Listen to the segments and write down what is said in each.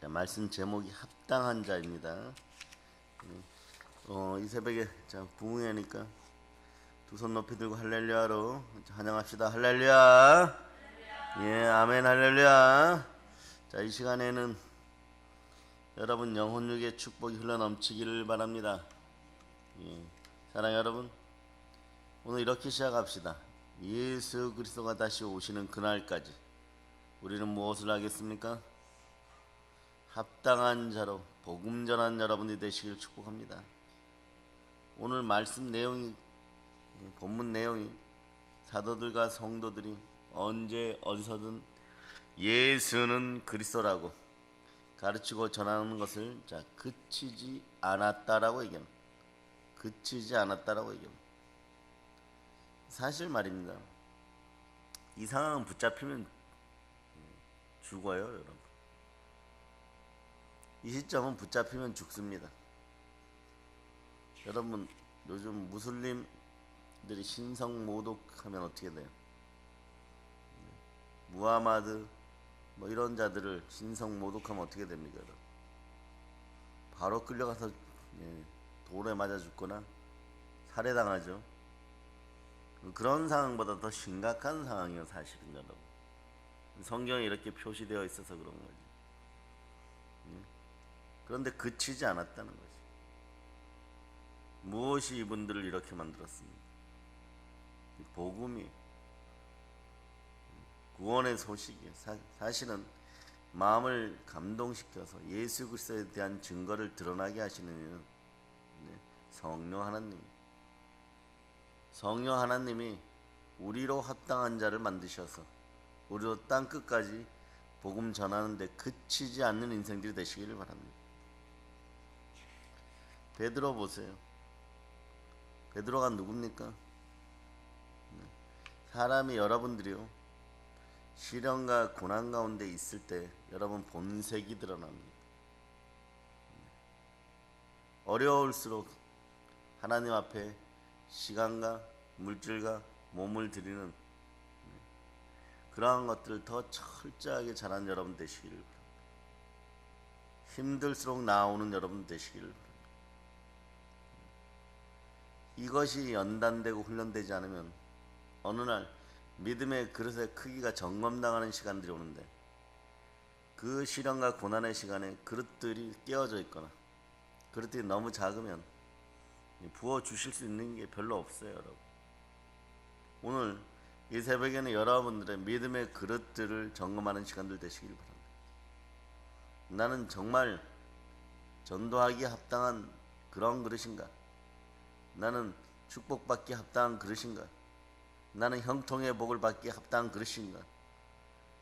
자, 말씀 제목이 합당한 자입니다. 이 새벽에 자, 부흥회니까 두 손 높이 들고 할렐루야로 찬양합시다. 할렐루야. 예, 아멘 할렐루야. 자, 이 시간에는 여러분 영혼육의 축복이 흘러넘치기를 바랍니다. 예, 사랑 여러분, 오늘 이렇게 시작합시다. 예수 그리스도가 다시 오시는 그날까지 우리는 무엇을 하겠습니까? 합당한 자로 복음 전한 여러분이 되시길 축복합니다. 오늘 말씀 내용이, 본문 내용이 사도들과 성도들이 언제 어디서든 예수는 그리스도라고 가르치고 전하는 것을 그치지 않았다라고 얘기합니다. 그치지 않았다라고 얘기합니다. 사실 말입니다. 이 상황은 붙잡히면 죽어요, 여러분. 이 시점은 붙잡히면 죽습니다. 여러분, 요즘 무슬림들이 신성 모독하면 어떻게 돼요? 무하마드 뭐 이런 자들을 신성 모독하면 어떻게 됩니까? 여러분? 바로 끌려가서 돌에 맞아 죽거나 살해당하죠. 그런 상황보다 더 심각한 상황이요, 사실은 여러분. 성경에 이렇게 표시되어 있어서 그런 거지. 그런데 그치지 않았다는 거지. 무엇이 이분들을 이렇게 만들었습니까? 복음이, 구원의 소식이 사실은 마음을 감동시켜서 예수 그리스도에 대한 증거를 드러나게 하시는 이는 성령 하나님이 우리로 합당한 자를 만드셔서 우리로 땅 끝까지 복음 전하는데 그치지 않는 인생들이 되시기를 바랍니다. 베드로 보세요. 베드로가 누굽니까? 사람이 여러분들이요 시련과 고난 가운데 있을 때 여러분 본색이 드러납니다. 어려울수록 하나님 앞에 시간과 물질과 몸을 드리는 그러한 것들을 더 철저하게 잘하는 여러분 되시기를 바랍니다. 힘들수록 나오는 여러분 되시기를 바랍니다. 이것이 연단되고 훈련되지 않으면 어느 날 믿음의 그릇의 크기가 점검당하는 시간들이 오는데 그 시련과 고난의 시간에 그릇들이 깨어져 있거나 그릇들이 너무 작으면 부어 주실 수 있는 게 별로 없어요, 여러분. 오늘 이 새벽에는 여러분들의 믿음의 그릇들을 점검하는 시간들 되시길 바랍니다. 나는 정말 전도하기에 합당한 그런 그릇인가? 나는 축복받기에 합당한 그릇인가? 나는 형통의 복을 받기에 합당한 그릇인가?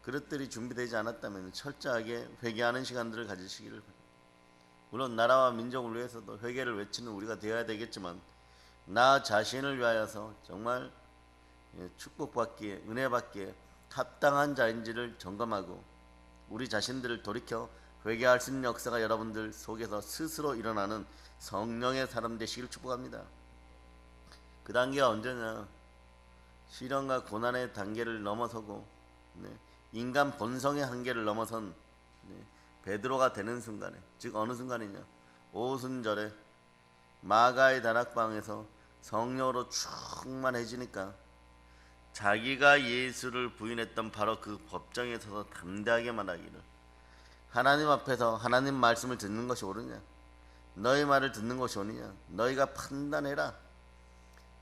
그릇들이 준비되지 않았다면 철저하게 회개하는 시간들을 가지시기를 바랍니다. 물론 나라와 민족을 위해서도 회개를 외치는 우리가 되어야 되겠지만 나 자신을 위하여서 정말 축복받기에 은혜받기에 합당한 자인지를 점검하고 우리 자신들을 돌이켜 회개할 수 있는 역사가 여러분들 속에서 스스로 일어나는 성령의 사람 되시길 축복합니다. 그 단계가 언제냐? 시련과 고난의 단계를 넘어서고 인간 본성의 한계를 넘어선 베드로가 되는 순간에, 즉 어느 순간이냐? 오순절에 마가의 다락방에서 성령으로 충만해지니까 자기가 예수를 부인했던 바로 그 법정에 서서 담대하게 말하기를 하나님 앞에서 하나님 말씀을 듣는 것이 옳으냐? 너희 말을 듣는 것이 옳으냐? 너희가 판단해라.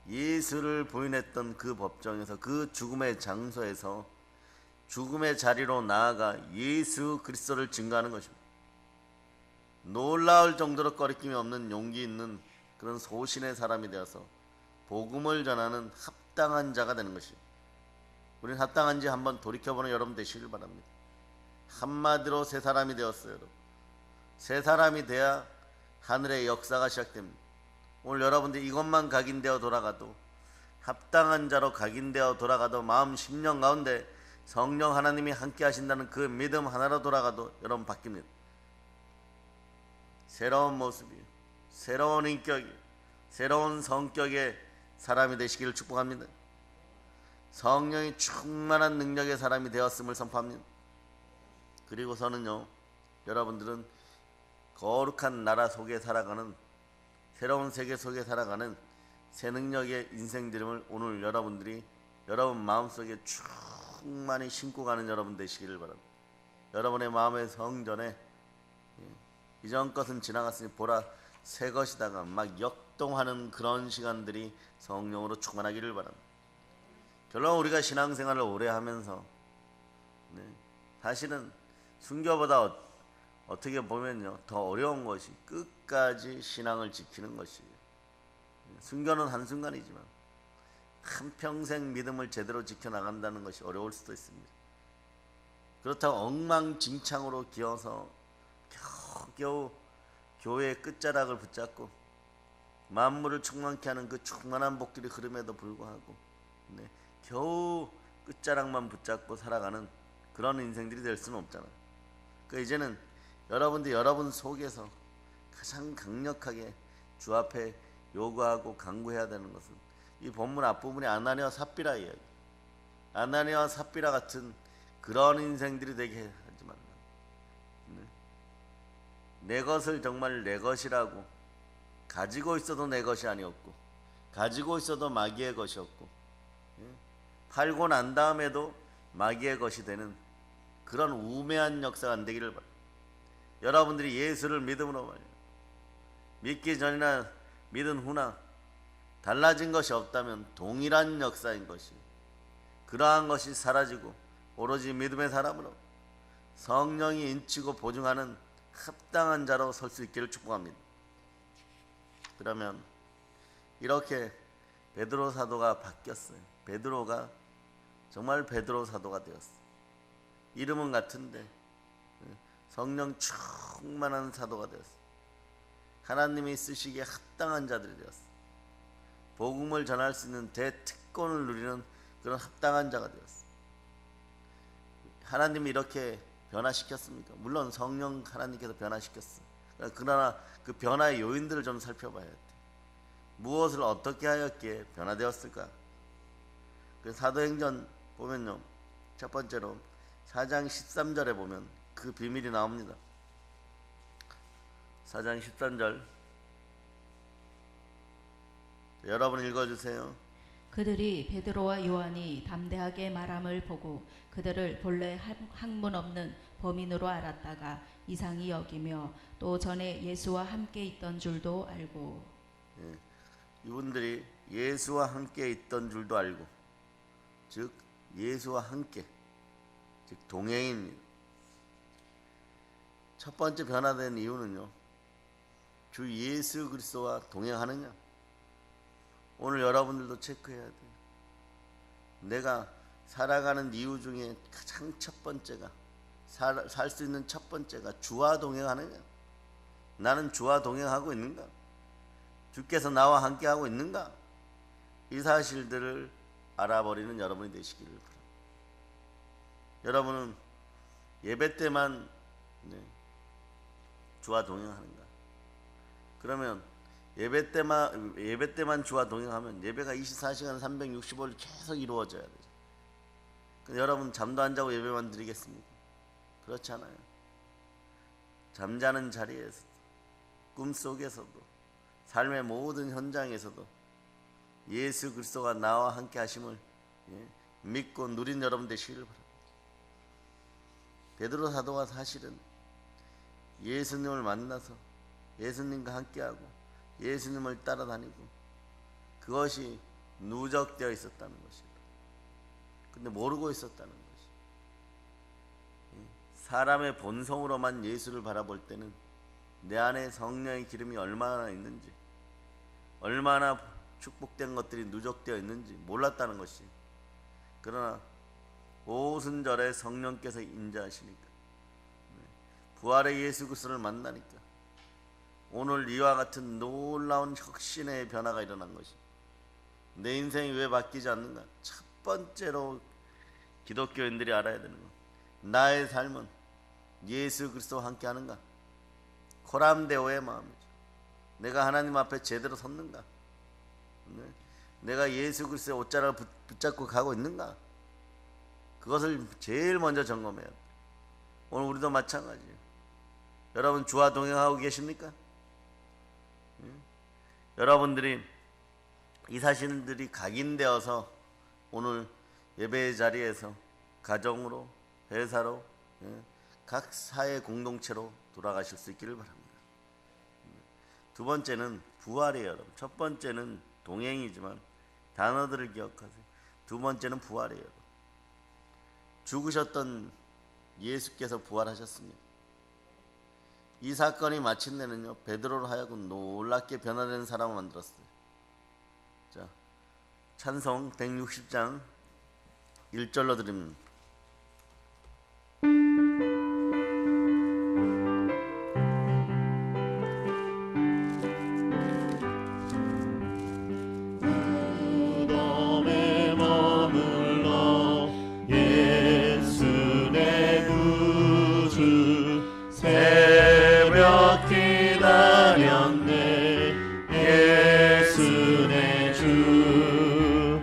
예수를 부인했던 그 법정에서 그 죽음의 장소에서 죽음의 자리로 나아가 예수 그리스도를 증거하는 것입니다. 놀라울 정도로 꺼리낌이 없는 용기 있는 그런 소신의 사람이 되어서 복음을 전하는 합당한 자가 되는 것입니다. 우리는 합당한지 한번 돌이켜보는 여러분 되시길 바랍니다. 한마디로 새 사람이 되었어요, 여러분. 새 사람이 돼야 하늘의 역사가 시작됩니다. 오늘 여러분들 이것만 각인되어 돌아가도 합당한 자로 각인되어 돌아가도 마음 심령 가운데 성령 하나님이 함께 하신다는 그 믿음 하나로 돌아가도 여러분 바뀝니다. 새로운 모습이, 새로운 인격이, 새로운 성격의 사람이 되시기를 축복합니다. 성령이 충만한 능력의 사람이 되었음을 선포합니다. 그리고서는요 여러분들은 거룩한 나라 속에 살아가는, 새로운 세계 속에 살아가는 새 능력의 인생들임을 오늘 여러분들이 여러분 마음속에 충만히 신고 가는 여러분 되시기를 바랍니다. 여러분의 마음의 성전에 이전 것은 지나갔으니 보라 새 것이다가 막 역동하는 그런 시간들이 성령으로 충만하기를 바랍니다. 결론 우리가 신앙생활을 오래 하면서 사실은 순교보다 어떻게 보면요 더 어려운 것이 끝까지 신앙을 지키는 것이에요. 순교는 한순간이지만 한평생 믿음을 제대로 지켜나간다는 것이 어려울 수도 있습니다. 그렇다고 엉망진창으로 기어서 겨우 교회의 끝자락을 붙잡고 만물을 충만케 하는 그 충만한 복들이 흐름에도 불구하고 겨우 끝자락만 붙잡고 살아가는 그런 인생들이 될 수는 없잖아요. 그러니까 이제는 여러분들 여러분 속에서 가장 강력하게 주 앞에 요구하고 간구해야 되는 것은 이 본문 앞부분이 아나니아와 삽비라 이야기, 아나니아와 삽비라 같은 그런 인생들이 되게 하지 말라. 내 것을 정말 내 것이라고 가지고 있어도 내 것이 아니었고 가지고 있어도 마귀의 것이었고 팔고 난 다음에도 마귀의 것이 되는 그런 우매한 역사가 안 되기를 바랍니다. 여러분들이 예수를 믿음으로 말이야 믿기 전이나 믿은 후나 달라진 것이 없다면 동일한 역사인 것이, 그러한 것이 사라지고 오로지 믿음의 사람으로 성령이 인치고 보증하는 합당한 자로 설 수 있기를 축복합니다. 그러면 이렇게 베드로 사도가 바뀌었어요. 베드로가 정말 베드로 사도가 되었어요. 이름은 같은데 성령 충만한 사도가 되었어요. 하나님이 쓰시기에 합당한 자들이 되었어요. 복음을 전할 수 있는 대특권을 누리는 그런 합당한 자가 되었어요. 하나님이 이렇게 변화시켰습니까? 물론 성령 하나님께서 변화시켰어요. 그러나 그 변화의 요인들을 좀 살펴봐야 돼. 무엇을 어떻게 하였기에 변화되었을까? 그 사도행전 보면요, 첫 번째로 4장 13절에 보면 그 비밀이 나옵니다. 4장 13절 여러분 읽어주세요. 그들이 베드로와 요한이 담대하게 말함을 보고 그들을 본래 학문 없는 범인으로 알았다가 이상히 여기며 또 전에 예수와 함께 있던 줄도 알고. 이분들이 예수와 함께 있던 줄도 알고, 즉 예수와 함께, 즉 동행입니다. 첫 번째 변화된 이유는요, 주 예수 그리스도와 동행하느냐. 오늘 여러분들도 체크해야 돼요. 내가 살아가는 이유 중에 가장 첫 번째가, 살 수 있는 첫 번째가 주와 동행하느냐. 나는 주와 동행하고 있는가? 주께서 나와 함께 하고 있는가? 이 사실들을 알아버리는 여러분이 되시기를 바랍니다. 여러분은 예배 때만 주와 동행하는가? 그러면 예배 때만 주와 동행하면 예배가 24시간 365일 계속 이루어져야 되죠. 근데 여러분 잠도 안 자고 예배만 드리겠습니까? 그렇지 않아요. 잠자는 자리에서도, 꿈속에서도, 삶의 모든 현장에서도 예수 그리스도가 나와 함께 하심을 믿고 누린 여러분 되시기를 바랍니다. 베드로 사도가 사실은 예수님을 만나서 예수님과 함께하고 예수님을 따라다니고 그것이 누적되어 있었다는 것이다. 근데 모르고 있었다는 것이. 사람의 본성으로만 예수를 바라볼 때는 내 안에 성령의 기름이 얼마나 있는지, 얼마나 축복된 것들이 누적되어 있는지 몰랐다는 것이. 그러나 오순절에 성령께서 인자하시니까, 부활의 예수 그리스도를 만나니까 오늘 이와 같은 놀라운 혁신의 변화가 일어난 것이. 내 인생이 왜 바뀌지 않는가? 첫 번째로 기독교인들이 알아야 되는 것, 나의 삶은 예수 그리스도와 함께 하는가? 코람데오의 마음이죠. 내가 하나님 앞에 제대로 섰는가? 내가 예수 그리스도의 옷자락을 붙잡고 가고 있는가? 그것을 제일 먼저 점검해야 돼. 오늘 우리도 마찬가지예요. 여러분 주와 동행하고 계십니까? 여러분들이 이 사실들이 각인되어서 오늘 예배의 자리에서 가정으로, 회사로, 각 사회 공동체로 돌아가실 수 있기를 바랍니다. 두 번째는 부활이에요, 여러분. 첫 번째는 동행이지만 단어들을 기억하세요. 두 번째는 부활이에요. 죽으셨던 예수께서 부활하셨습니다. 이 사건이 마침내는요, 베드로로 하여금 놀랍게 변화되는 사람을 만들었어요. 자, 찬송 160장 1절로 드립니다. 무덤에 머물러 예수 내 구주 새벽 기다렸네. 예수 내 주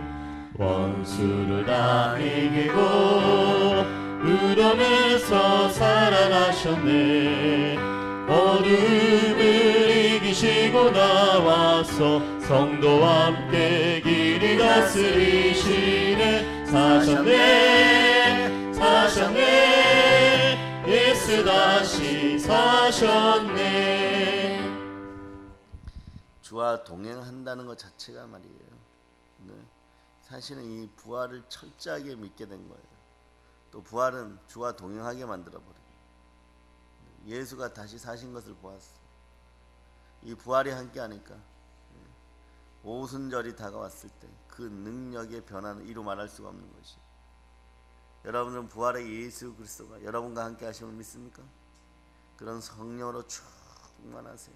원수를 다 이기고 무덤에서 살아나셨네. 어둠을 이기시고 나와서 성도와 함께 길이 다스리시네. 사셨네 사셨네 예수 다시 사셨네. 주와 동행한다는 것 자체가 말이에요. 네. 사실은 이 부활을 철저하게 믿게 된 거예요. 또 부활은 주와 동행하게 만들어 버려요. 예수가 다시 사신 것을 보았어. 이 부활이 함께하니까 오순절이 다가왔을 때 그 능력의 변화는 이루 말할 수가 없는 것이. 여러분은 부활의 예수 그리스도가 여러분과 함께 하심을 믿습니까? 그런 성령으로 충만하세요.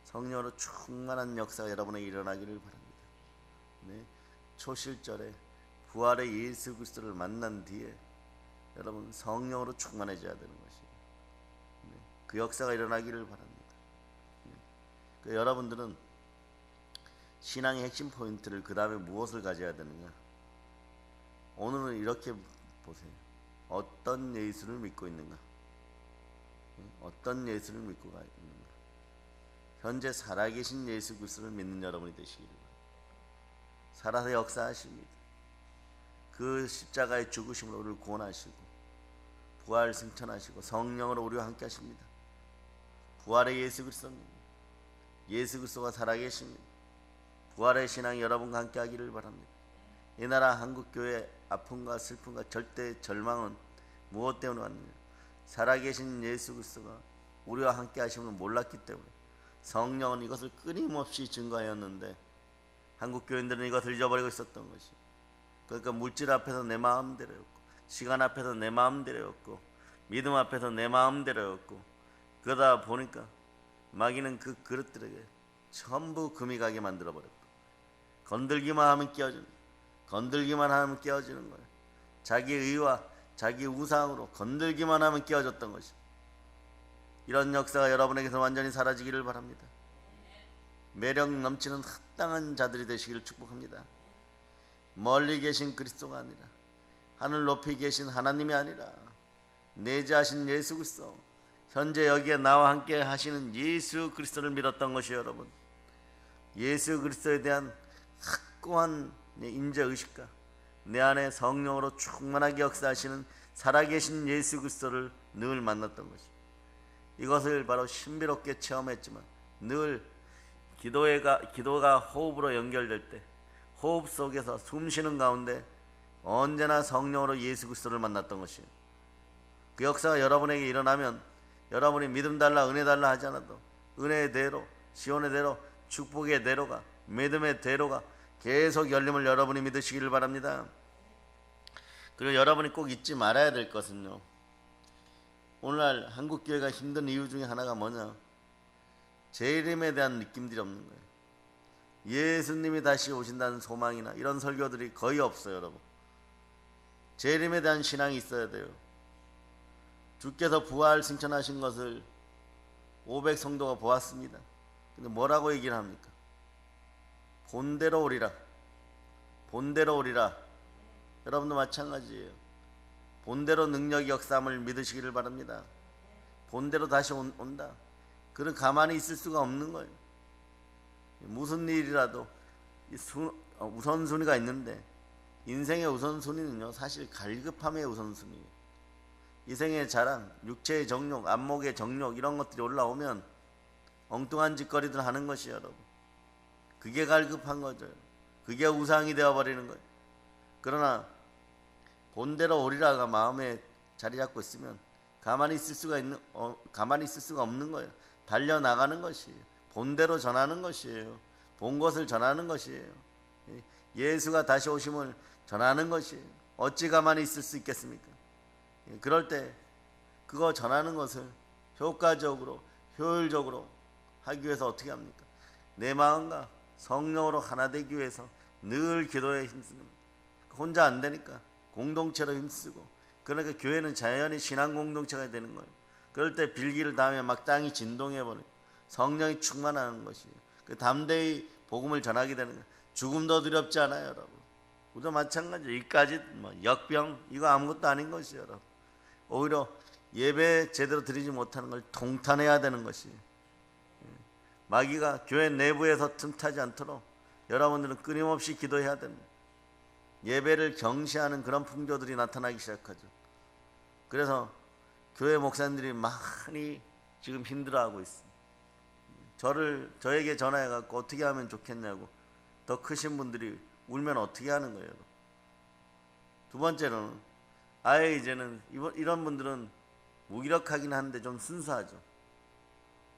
성령으로 충만한 역사가 여러분에게 일어나기를 바랍니다. 네. 초실절에 부활의 예수 그리스도를 만난 뒤에 여러분 성령으로 충만해져야 되는 것이에요. 네. 그 역사가 일어나기를 바랍니다. 네. 그 여러분들은 신앙의 핵심 포인트를 그 다음에 무엇을 가져야 되느냐? 오늘은 이렇게 보세요. 어떤 예수를 믿고 있는가? 어떤 예수를 믿고 있는가? 현재 살아계신 예수 그리스도를 믿는 여러분이 되시기를 바랍니다. 살아서 역사하십니다. 그 십자가의 죽으심으로 우리를 구원하시고 부활 승천하시고 성령으로 우리와 함께 하십니다. 부활의 예수 그리스도입니다. 예수 그리스도가 살아계십니다. 부활의 신앙이 여러분과 함께 하기를 바랍니다. 이 나라 한국교회의 아픔과 슬픔과 절대 절망은 무엇 때문에 왔느냐? 살아계신 예수 그리스도가 우리와 함께 하심을 몰랐기 때문에 성령은 이것을 끊임없이 증거하였는데 한국교인들은 이것을 잊어버리고 있었던 것이. 그러니까 물질 앞에서 내 마음대로였고 시간 앞에서 내 마음대로였고 믿음 앞에서 내 마음대로였고 그러다 보니까 마귀는 그 그릇들에게 전부 금이 가게 만들어버렸고 건들기만 하면 깨어지는, 건들기만 하면 깨어지는 거예요. 자기 의와 자기 우상으로 건들기만 하면 깨어졌던 것이. 이런 역사가 여러분에게서 완전히 사라지기를 바랍니다. 매력 넘치는 합당한 자들이 되시기를 축복합니다. 멀리 계신 그리스도가 아니라 하늘 높이 계신 하나님이 아니라 내재하신 예수 그리스도, 현재 여기에 나와 함께 하시는 예수 그리스도를 믿었던 것이 여러분. 예수 그리스도에 대한 확고한 인재의식과 내 안에 성령으로 충만하게 역사하시는 살아계신 예수 그리스도를 늘 만났던 것이. 이것을 바로 신비롭게 체험했지만 늘 기도가 호흡으로 연결될 때 호흡 속에서 숨쉬는 가운데 언제나 성령으로 예수 그리스도를 만났던 것이에요. 그 역사가 여러분에게 일어나면 여러분이 믿음 달라 은혜 달라 하지 않아도 은혜의 대로 시온의 대로 축복의 대로가 믿음의 대로가 계속 열림을 여러분이 믿으시기를 바랍니다. 그리고 여러분이 꼭 잊지 말아야 될 것은요, 오늘날 한국교회가 힘든 이유 중에 하나가 뭐냐? 재림에 대한 느낌들이 없는 거예요. 예수님이 다시 오신다는 소망이나 이런 설교들이 거의 없어요. 여러분, 재림에 대한 신앙이 있어야 돼요. 주께서 부활 승천하신 것을 500성도가 보았습니다. 근데 뭐라고 얘기를 합니까? 본대로 오리라. 본대로 오리라. 여러분도 마찬가지예요. 본대로 능력 역사함을 믿으시기를 바랍니다. 본대로 다시 온다. 그는 가만히 있을 수가 없는 거예요. 무슨 일이라도 우선순위가 있는데, 인생의 우선순위는요 사실 갈급함의 우선순위예요. 이생의 자랑, 육체의 정욕, 안목의 정욕 이런 것들이 올라오면 엉뚱한 짓거리들 하는 것이에요, 여러분. 그게 갈급한 거죠. 그게 우상이 되어버리는 거예요. 그러나 본대로 오리라가 마음에 자리 잡고 있으면 가만히 있을 수가 없는 거예요. 달려나가는 것이에요. 본대로 전하는 것이에요. 본 것을 전하는 것이에요. 예수가 다시 오심을 전하는 것이에요. 어찌 가만히 있을 수 있겠습니까? 그럴 때 그거 전하는 것을 효과적으로 효율적으로 하기 위해서 어떻게 합니까? 내 마음과 성령으로 하나 되기 위해서 늘 기도에 힘쓰는 거예요. 혼자 안 되니까 공동체로 힘쓰고, 그러니까 교회는 자연히 신앙 공동체가 되는 거예요. 그럴 때 빌기를 당하면 막 땅이 진동해버려요. 성령이 충만하는 것이에요. 그 담대히 복음을 전하게 되는 거예요. 죽음도 두렵지 않아요, 여러분. 우리도 마찬가지예요. 이까지 역병 이거 아무것도 아닌 것이에요, 여러분. 오히려 예배 제대로 드리지 못하는 걸 통탄해야 되는 것이에요. 마귀가 교회 내부에서 틈타지 않도록 여러분들은 끊임없이 기도해야 됩니다. 예배를 경시하는 그런 풍조들이 나타나기 시작하죠. 그래서 교회 목사님들이 많이 지금 힘들어하고 있습니다. 저에게 전화해갖고 어떻게 하면 좋겠냐고 더 크신 분들이 울면 어떻게 하는 거예요. 두 번째로는 아예 이제는 이런 분들은 무기력하긴 한데 좀 순수하죠.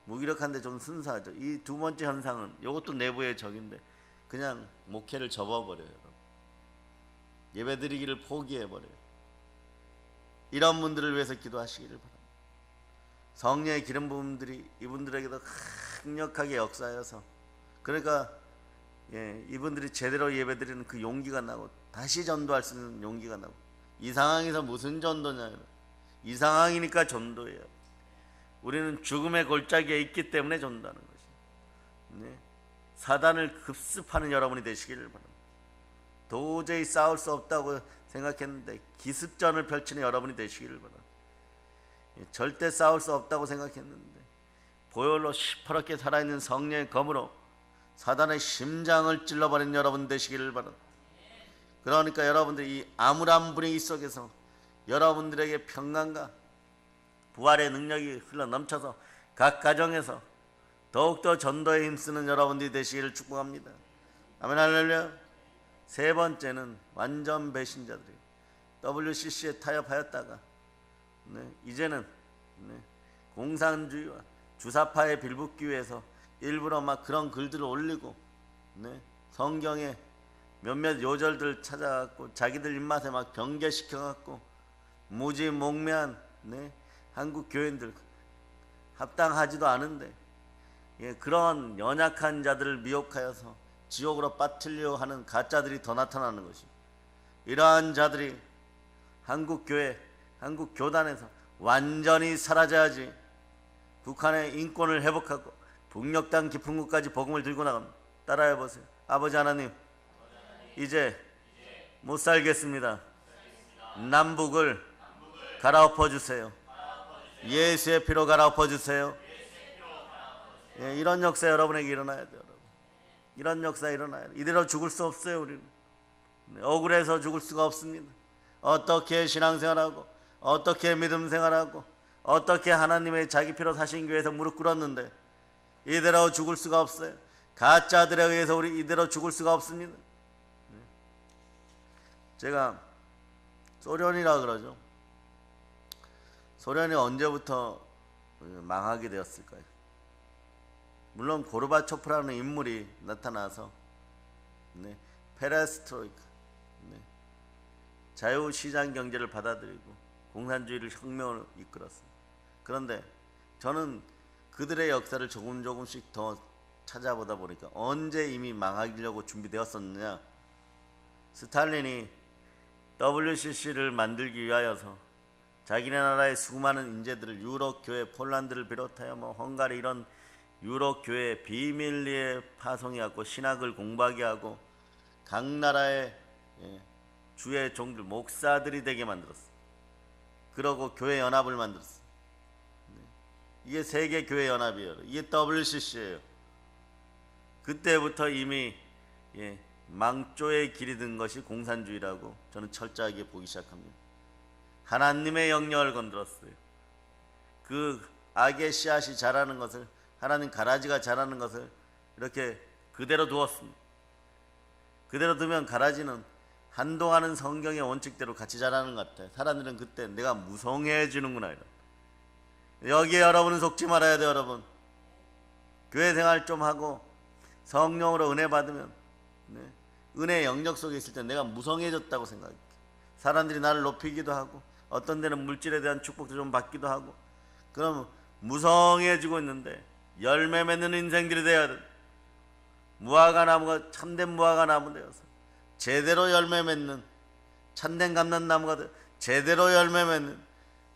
이 두 번째 현상은 이것도 내부의 적인데 그냥 목회를 접어버려요. 예배드리기를 포기해버려요. 이런 분들을 위해서 기도하시기를 바랍니다. 성령의 기름 부음들이 이분들에게도 강력하게 역사하여서, 그러니까 이분들이 제대로 예배드리는 그 용기가 나고 다시 전도할 수 있는 용기가 나고. 이 상황에서 무슨 전도냐? 이 상황이니까 전도예요. 우리는 죽음의 골짜기에 있기 때문에 전도하는 것이에요. 사단을 급습하는 여러분이 되시기를 바랍니다. 도저히 싸울 수 없다고 생각했는데 기습전을 펼치는 여러분이 되시기를 바랍니다. 절대 싸울 수 없다고 생각했는데 보혈로 시퍼렇게 살아있는 성령의 검으로 사단의 심장을 찔러버리는 여러분 되시기를 바랍니다. 그러니까 여러분들이 이 암울한 분위기 속에서 여러분들에게 평강과 부활의 능력이 흘러 넘쳐서 각 가정에서 더욱더 전도에 힘쓰는 여러분들이 되시기를 축복합니다. 아멘, 할렐루야. 세 번째는 완전 배신자들이에요. WCC에 타협하였다가 이제는 공산주의와 주사파에 빌붙기 위해서 일부러 막 그런 글들을 올리고 성경에 몇몇 요절들 찾아갖고 자기들 입맛에 막 변개시켜갖고 무지몽매한 한국 교인들, 합당하지도 않은데 그런 연약한 자들을 미혹하여서 지옥으로 빠뜨리려고 하는 가짜들이 더 나타나는 것입니다. 이러한 자들이 한국 교회, 한국 교단에서 완전히 사라져야지 북한의 인권을 회복하고 북녘 깊은 곳까지 복음을 들고 나갑니다. 따라해 보세요. 아버지 하나님, 이제 못 살겠습니다. 남북을 갈아엎어 주세요. 예수의 피로 갈아엎어 주세요. 이런 역사 여러분에게 일어나야 돼요. 이런 역사 일어나야 돼요. 이대로 죽을 수 없어요. 우리는 억울해서 죽을 수가 없습니다. 어떻게 신앙생활하고 어떻게 믿음생활하고 어떻게 하나님의 자기 피로 사신 교회에서 무릎 꿇었는데 이대로 죽을 수가 없어요. 가짜들에 의해서 우리 이대로 죽을 수가 없습니다. 제가 소련이라 그러죠. 소련이 언제부터 망하게 되었을까요? 물론 고르바초프라는 인물이 나타나서 페레스트로이카, 자유시장 경제를 받아들이고 공산주의를 혁명을 이끌었습니다. 그런데 저는 그들의 역사를 조금씩 더 찾아보다 보니까 언제 이미 망하려고 준비되었었느냐. 스탈린이 WCC를 만들기 위하여서 자기네 나라의 수많은 인재들을 유럽 교회, 폴란드를 비롯하여 헝가리 이런 유럽 교회에 비밀리에 파송해갖고 신학을 공부하게 하고 각 나라의 주의 종들, 목사들이 되게 만들었어. 그러고 교회 연합을 만들었어. 이게 세계교회연합이에요. 이게 WCC예요. 그때부터 이미 망조의 길이 든 것이 공산주의라고 저는 철저하게 보기 시작합니다. 하나님의 영역을 건드렸어요. 그 악의 씨앗이 자라는 것을, 하나님 가라지가 자라는 것을 이렇게 그대로 두었습니다. 그대로 두면 가라지는 한동안은 성경의 원칙대로 같이 자라는 것 같아요. 사람들은 그때 내가 무성해지는구나 이런. 여기에 여러분은 속지 말아야 돼요. 여러분 교회 생활 좀 하고 성령으로 은혜 받으면 은혜의 영역 속에 있을 때 내가 무성해졌다고 생각해요. 사람들이 나를 높이기도 하고 어떤 데는 물질에 대한 축복도 좀 받기도 하고, 그럼 무성해지고 있는데 열매 맺는 인생들이 돼야 돼. 무화과 나무가 참된 무화과 나무 되어서 제대로 열매 맺는 참된 감람나무가 돼 제대로 열매 맺는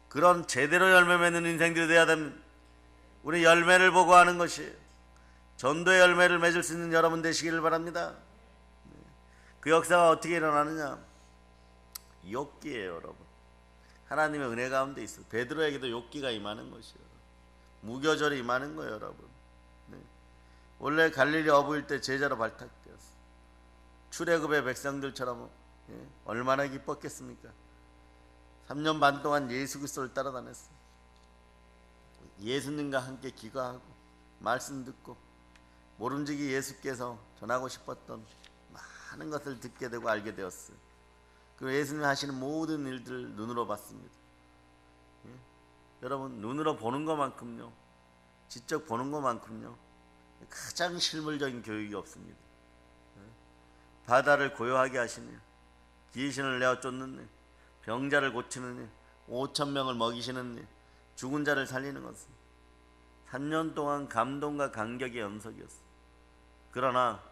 그런 제대로 열매 맺는 인생들이 돼야 됩니다. 우리 열매를 보고 하는 것이 전도의 열매를 맺을 수 있는 여러분 되시기를 바랍니다. 그 역사가 어떻게 일어나느냐? 욥기예요, 여러분. 하나님의 은혜 가운데 있어. 베드로에게도 욥기가 임하는 것이에요. 무교절이 임하는 거예요, 여러분. 원래 갈릴리 어부일 때 제자로 발탁되었어. 출애굽의 백성들처럼 얼마나 기뻤겠습니까? 3년 반 동안 예수 그리스도를 따라다녔어. 예수님과 함께 기거하고 말씀 듣고 모름지기 예수께서 전하고 싶었던 많은 것을 듣게 되고 알게 되었어요. 그리고 예수님이 하시는 모든 일들을 눈으로 봤습니다. 여러분 눈으로 보는 것만큼요, 직접 보는 것만큼요 가장 실물적인 교육이 없습니다. 바다를 고요하게 하시니, 귀신을 내어 쫓는, 병자를 고치는, 5,000명을 먹이시는, 죽은 자를 살리는 것은 3년 동안 감동과 감격의 연속이었어요. 그러나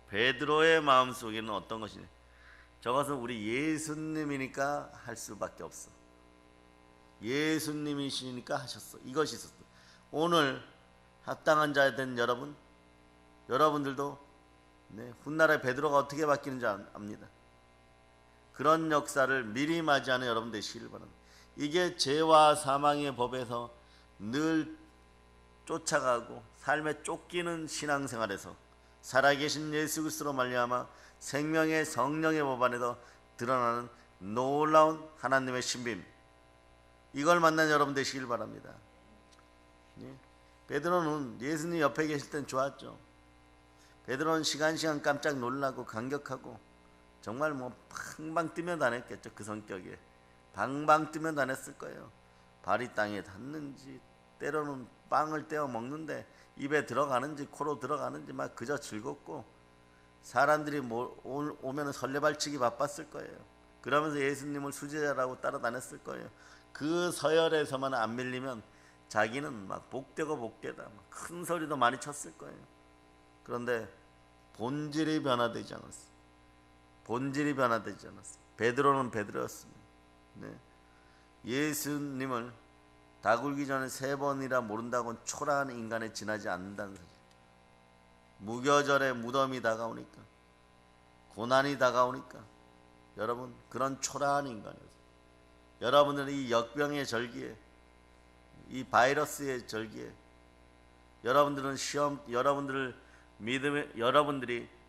베드로의 마음속에는 어떤 것이냐? 저것은 우리 예수님이니까 할 수밖에 없어. 예수님이시니까 하셨어. 이것이 있었어. 오늘 합당한 자 된 여러분, 여러분들도 훗날에 베드로가 어떻게 바뀌는지 압니다. 그런 역사를 미리 맞이하는 여러분 되시길 바랍니다. 이게 죄와 사망의 법에서 늘 쫓아가고 삶에 쫓기는 신앙생활에서 살아계신 예수 그리스도로 말미암아 생명의 성령의 법 안에서 드러나는 놀라운 하나님의 신비임, 이걸 만난 여러분 되시길 바랍니다. 베드로는 예수님 옆에 계실 땐 좋았죠. 베드로는 시간 깜짝 놀라고 감격하고 정말 팡방 뛰며 다녔겠죠. 그 성격에 방방 뛰며 다녔을 거예요. 발이 땅에 닿는지, 때로는 빵을 떼어 먹는데 입에 들어가는지 코로 들어가는지 막 그저 즐겁고, 사람들이 오면 설레발치기 바빴을 거예요. 그러면서 예수님을 수제자라고 따라다녔을 거예요. 그 서열에서만 안 밀리면 자기는 막 복되고 복되다, 큰 소리도 많이 쳤을 거예요. 그런데 본질이 변화되지 않았어. 본질이 변화되지 않았어. 베드로는 베드로였습니다. 예수님을 다 굴기 전에 3번이라 모른다고는 초라한 인간에 지나지 않는다는 사실. 무교절에 무덤이 다가오니까, 고난이 다가오니까 여러분 그런 초라한 인간이었어요. 여러분들은 이 역병의 절기에, 이 바이러스의 절기에 여러분들이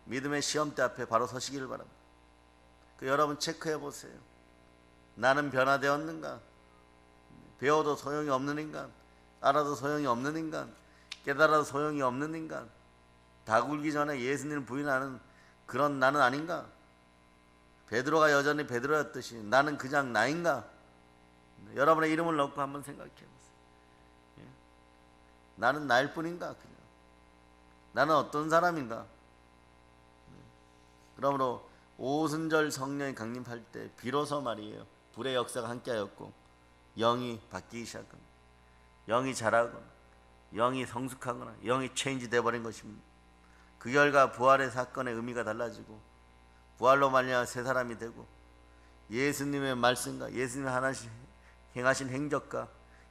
믿음의 시험대 앞에 바로 서시기를 바랍니다. 여러분 체크해 보세요. 나는 변화되었는가? 배워도 소용이 없는 인간, 알아도 소용이 없는 인간, 깨달아도 소용이 없는 인간, 다 굴기 전에 예수님을 부인하는 그런 나는 아닌가? 베드로가 여전히 베드로였듯이 나는 그냥 나인가? 여러분의 이름을 넣고 한번 생각해 보세요. 나는 나일 뿐인가? 그냥 나는 어떤 사람인가? 그러므로 오순절 성령이 강림할 때 비로소 말이에요, 불의 역사가 함께하였고 영이 바뀌기 시작합니다. 영이 자라거나 영이 성숙하거나 영이 체인지 돼버린 것입니다. 그 결과 부활의 사건의 의미가 달라지고 부활로 말미암아 새 사람이 되고 예수님의 말씀과 예수님이 하나씩 행하신 행적과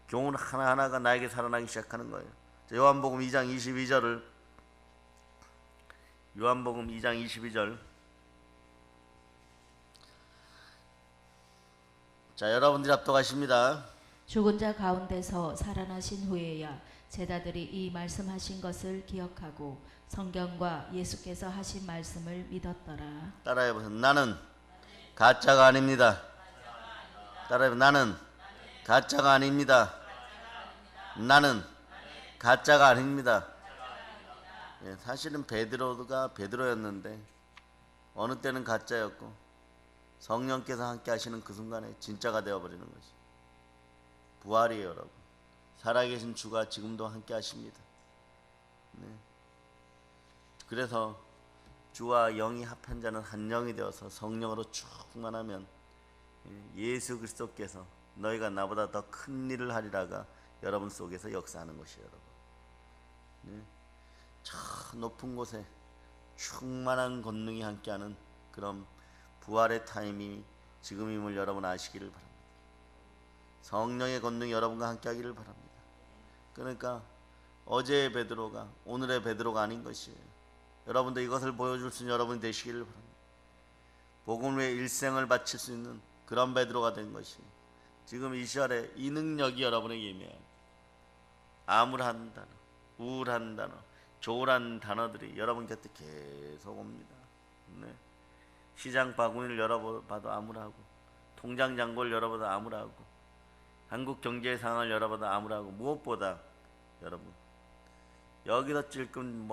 교훈 하나하나가 나에게 살아나기 시작하는 거예요. 요한복음 2장 22절을 요한복음 2장 22절, 자 여러분들이 합독하십니다. 죽은 자 가운데서 살아나신 후에야 제자들이 이 말씀하신 것을 기억하고 성경과 예수께서 하신 말씀을 믿었더라. 따라해보세요. 나는 가짜가 아닙니다. 따라해보세요. 나는 가짜가 아닙니다. 나는 가짜가 아닙니다. 예, 사실은 베드로가 베드로였는데 어느 때는 가짜였고 성령께서 함께 하시는 그 순간에 진짜가 되어버리는 것이 부활이에요, 여러분. 살아계신 주가 지금도 함께 하십니다. 네. 그래서 주와 영이 합한 자는 한 영이 되어서 성령으로 충만하면 예수 그리스도께서 너희가 나보다 더 큰 일을 하리라가 여러분 속에서 역사하는 것이에요, 여러분. 네. 저 높은 곳에 충만한 권능이 함께하는 그런 부활의 타임이 지금임을 여러분 아시기를 바랍니다. 성령의 권능이 여러분과 함께하기를 바랍니다. 그러니까 어제의 베드로가 오늘의 베드로가 아닌 것이에요. 여러분도 이것을 보여줄 수 있는 여러분이 되시기를 바랍니다. 복음을 위해 일생을 바칠 수 있는 그런 베드로가 된 것이 지금 이 시절에 이 능력이 여러분에게 임해요. 암울한 단어, 우울한 단어, 조울한 단어들이 여러분 곁에 계속 옵니다. 네. 시장 바구니를 열어봐도 암울하고, 통장 잔고를 열어봐도 암울하고, 한국 경제 상황을 열어봐도 암울하고, 무엇보다 여러분 여기서 찔끔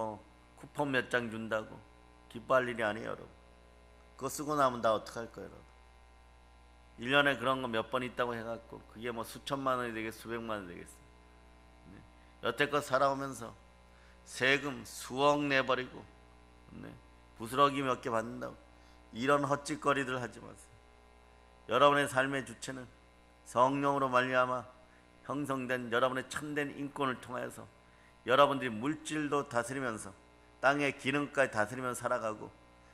쿠폰 몇 장 준다고 기뻐할 일이 아니에요, 여러분. 그거 쓰고 나면 나 어떡할 거예요, 여러분. 1년에 그런 거 몇 번 있다고 해갖고 그게 수천만 원이 되겠어, 수백만 원이 되겠어. 네. 여태껏 살아오면서 세금 수억 내버리고 부스러기 몇 개 받는다고 이런 헛짓거리들 하지 마세요. 여러분의 삶의 주체는 성령으로 말미암아 형성된 여러분의 참된 인권을 통하여서 여러분들이 물질도 다스리면서 땅의 기능까지 다스리면서 살아가고,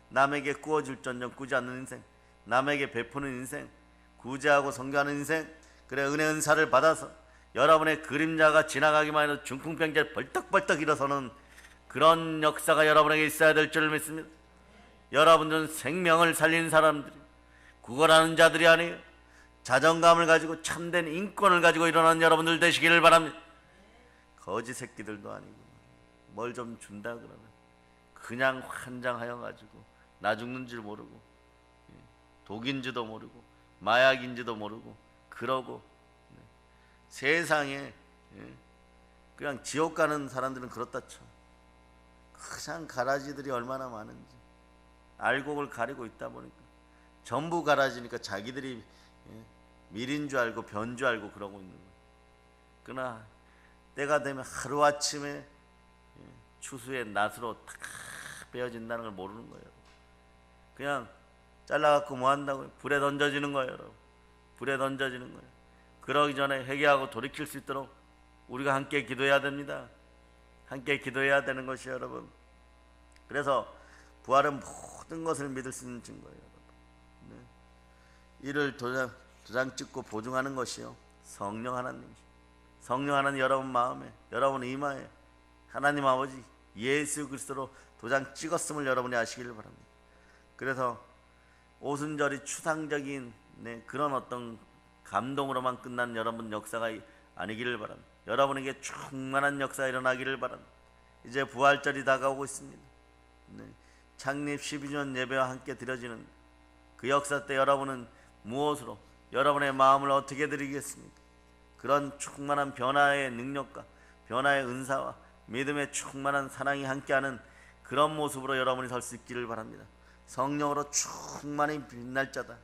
남에게 꾸어줄전정 꾸지 않는 인생, 남에게 베푸는 인생, 구제하고 성교하는 인생, 그래 은혜 은사를 받아서 여러분의 그림자가 지나가기만 해도 중풍병자를 벌떡벌떡 일어서는 그런 역사가 여러분에게 있어야 될 줄 믿습니다. 여러분들은 생명을 살린 사람들이, 구걸하는 자들이 아니에요. 자존감을 가지고 참된 인권을 가지고 일어나는 여러분들 되시기를 바랍니다. 거지 새끼들도 아니고 뭘 좀 준다 그러면 그냥 환장하여 가지고 나 죽는 줄 모르고, 독인지도 모르고 마약인지도 모르고 그러고, 세상에 그냥 지옥 가는 사람들은 그렇다 쳐. 그냥 가라지들이 얼마나 많은지 알곡을 가리고 있다 보니까 전부 가라지니까 자기들이 밀인 줄 알고 변 줄 알고 그러고 있는 거예요. 그러나 때가 되면 하루아침에 추수의 낫으로 탁 베어진다는 걸 모르는 거예요. 그냥 잘라갖고 뭐 한다고요? 불에 던져지는 거예요, 여러분. 불에 던져지는 거예요. 그러기 전에 회개하고 돌이킬 수 있도록 우리가 함께 기도해야 됩니다. 함께 기도해야 되는 것이에요, 여러분. 그래서 부활은 모든 것을 믿을 수 있는 증거예요, 여러분. 네. 이를 도장 찍고 보증하는 것이요, 성령 하나님이시죠. 성령 하나님 여러분 마음에, 여러분 이마에 하나님 아버지 예수 그리스도로 도장 찍었음을 여러분이 아시기를 바랍니다. 그래서 오순절이 추상적인 그런 어떤 감동으로만 끝난 여러분 역사가 아니기를 바랍니다. 여러분에게 충만한 역사가 일어나기를 바랍니다. 이제 부활절이 다가오고 있습니다. 창립 12주년 예배와 함께 드려지는 그 역사 때 여러분은 무엇으로 여러분의 마음을 어떻게 드리겠습니까? 그런 충만한 변화의 능력과 변화의 은사와 믿음의 충만한 사랑이 함께하는 그런 모습으로 여러분이 설 수 있기를 바랍니다. 성령으로 충만히 빛날 자다.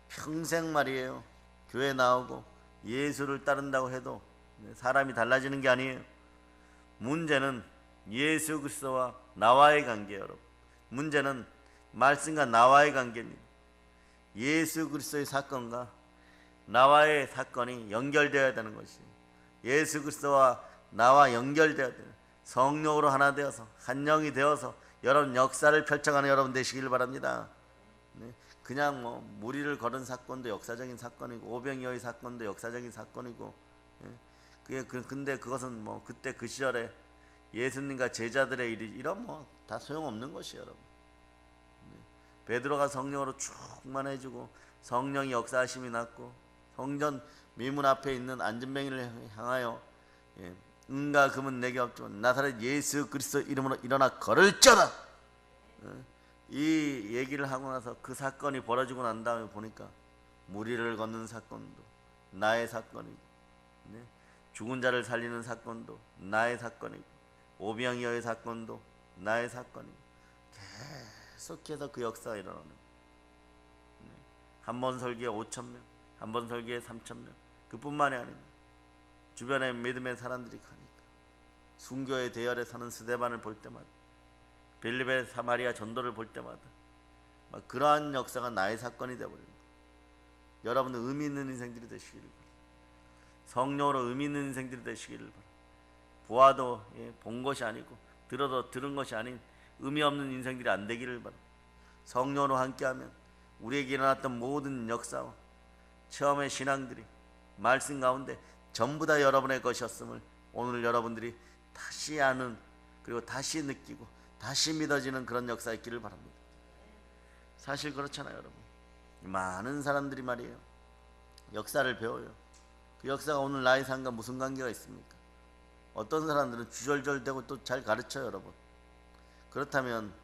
평생 말이에요. 교회 나오고 예수를 따른다고 해도 사람이 달라지는 게 아니에요. 문제는 예수 그리스도와 나와의 관계예요, 여러분. 문제는 말씀과 나와의 관계입니다. 예수 그리스도의 사건과 나와의 사건이 연결되어야 되는 것이에요. 예수 그리스도와 나와 연결되어야 돼요. 성령으로 하나 되어서 한 영이 되어서 여러분 역사를 펼쳐가는 여러분 되시길 바랍니다. 그냥 무리를 걸은 사건도 역사적인 사건이고 오병이어의 사건도 역사적인 사건이고, 근데 그것은 그때 그 시절에 예수님과 제자들의 일이 이런 다 소용없는 것이에요, 여러분. 베드로가 성령으로 충만해지고 성령이 역사하심이 났고 성전 미문 앞에 있는 안전뱅이를 향하여 은과 금은 내게 없지만 나사렛 예수 그리스도 이름으로 일어나 걸을지어다. 이 얘기를 하고 나서 그 사건이 벌어지고 난 다음에 보니까 무리를 걷는 사건도 나의 사건이고, 죽은 자를 살리는 사건도 나의 사건이고, 오병이어의 사건도 나의 사건이고, 계속해서 그 역사가 일어나는 거예요. 한 번 설교에 5,000명, 한 번 설교에 3,000명, 그뿐만이 아닙니다. 주변에 믿음의 사람들이 가니까 순교의 대열에 서는 스데반을 볼 때마다, 빌립의 사마리아 전도를 볼 때마다 막 그러한 역사가 나의 사건이 되어버립니다. 여러분은 의미 있는 인생들이 되시기를 바랍니다. 성령으로 의미 있는 인생들이 되시기를 바랍니다. 보아도 본 것이 아니고 들어도 들은 것이 아닌 의미 없는 인생들이 안 되기를 바랍니다. 성령으로 함께하면 우리에게 일어났던 모든 역사와 처음의 신앙들이 말씀 가운데 전부 다 여러분의 것이었음을 오늘 여러분들이 다시 아는, 그리고 다시 느끼고 다시 믿어지는 그런 역사가 있기를 바랍니다. 사실 그렇잖아요, 여러분. 많은 사람들이 말이에요, 역사를 배워요. 그 역사가 오늘 나의 삶과 무슨 관계가 있습니까? 어떤 사람들은 주절절되고 또 잘 가르쳐요, 여러분. 그렇다면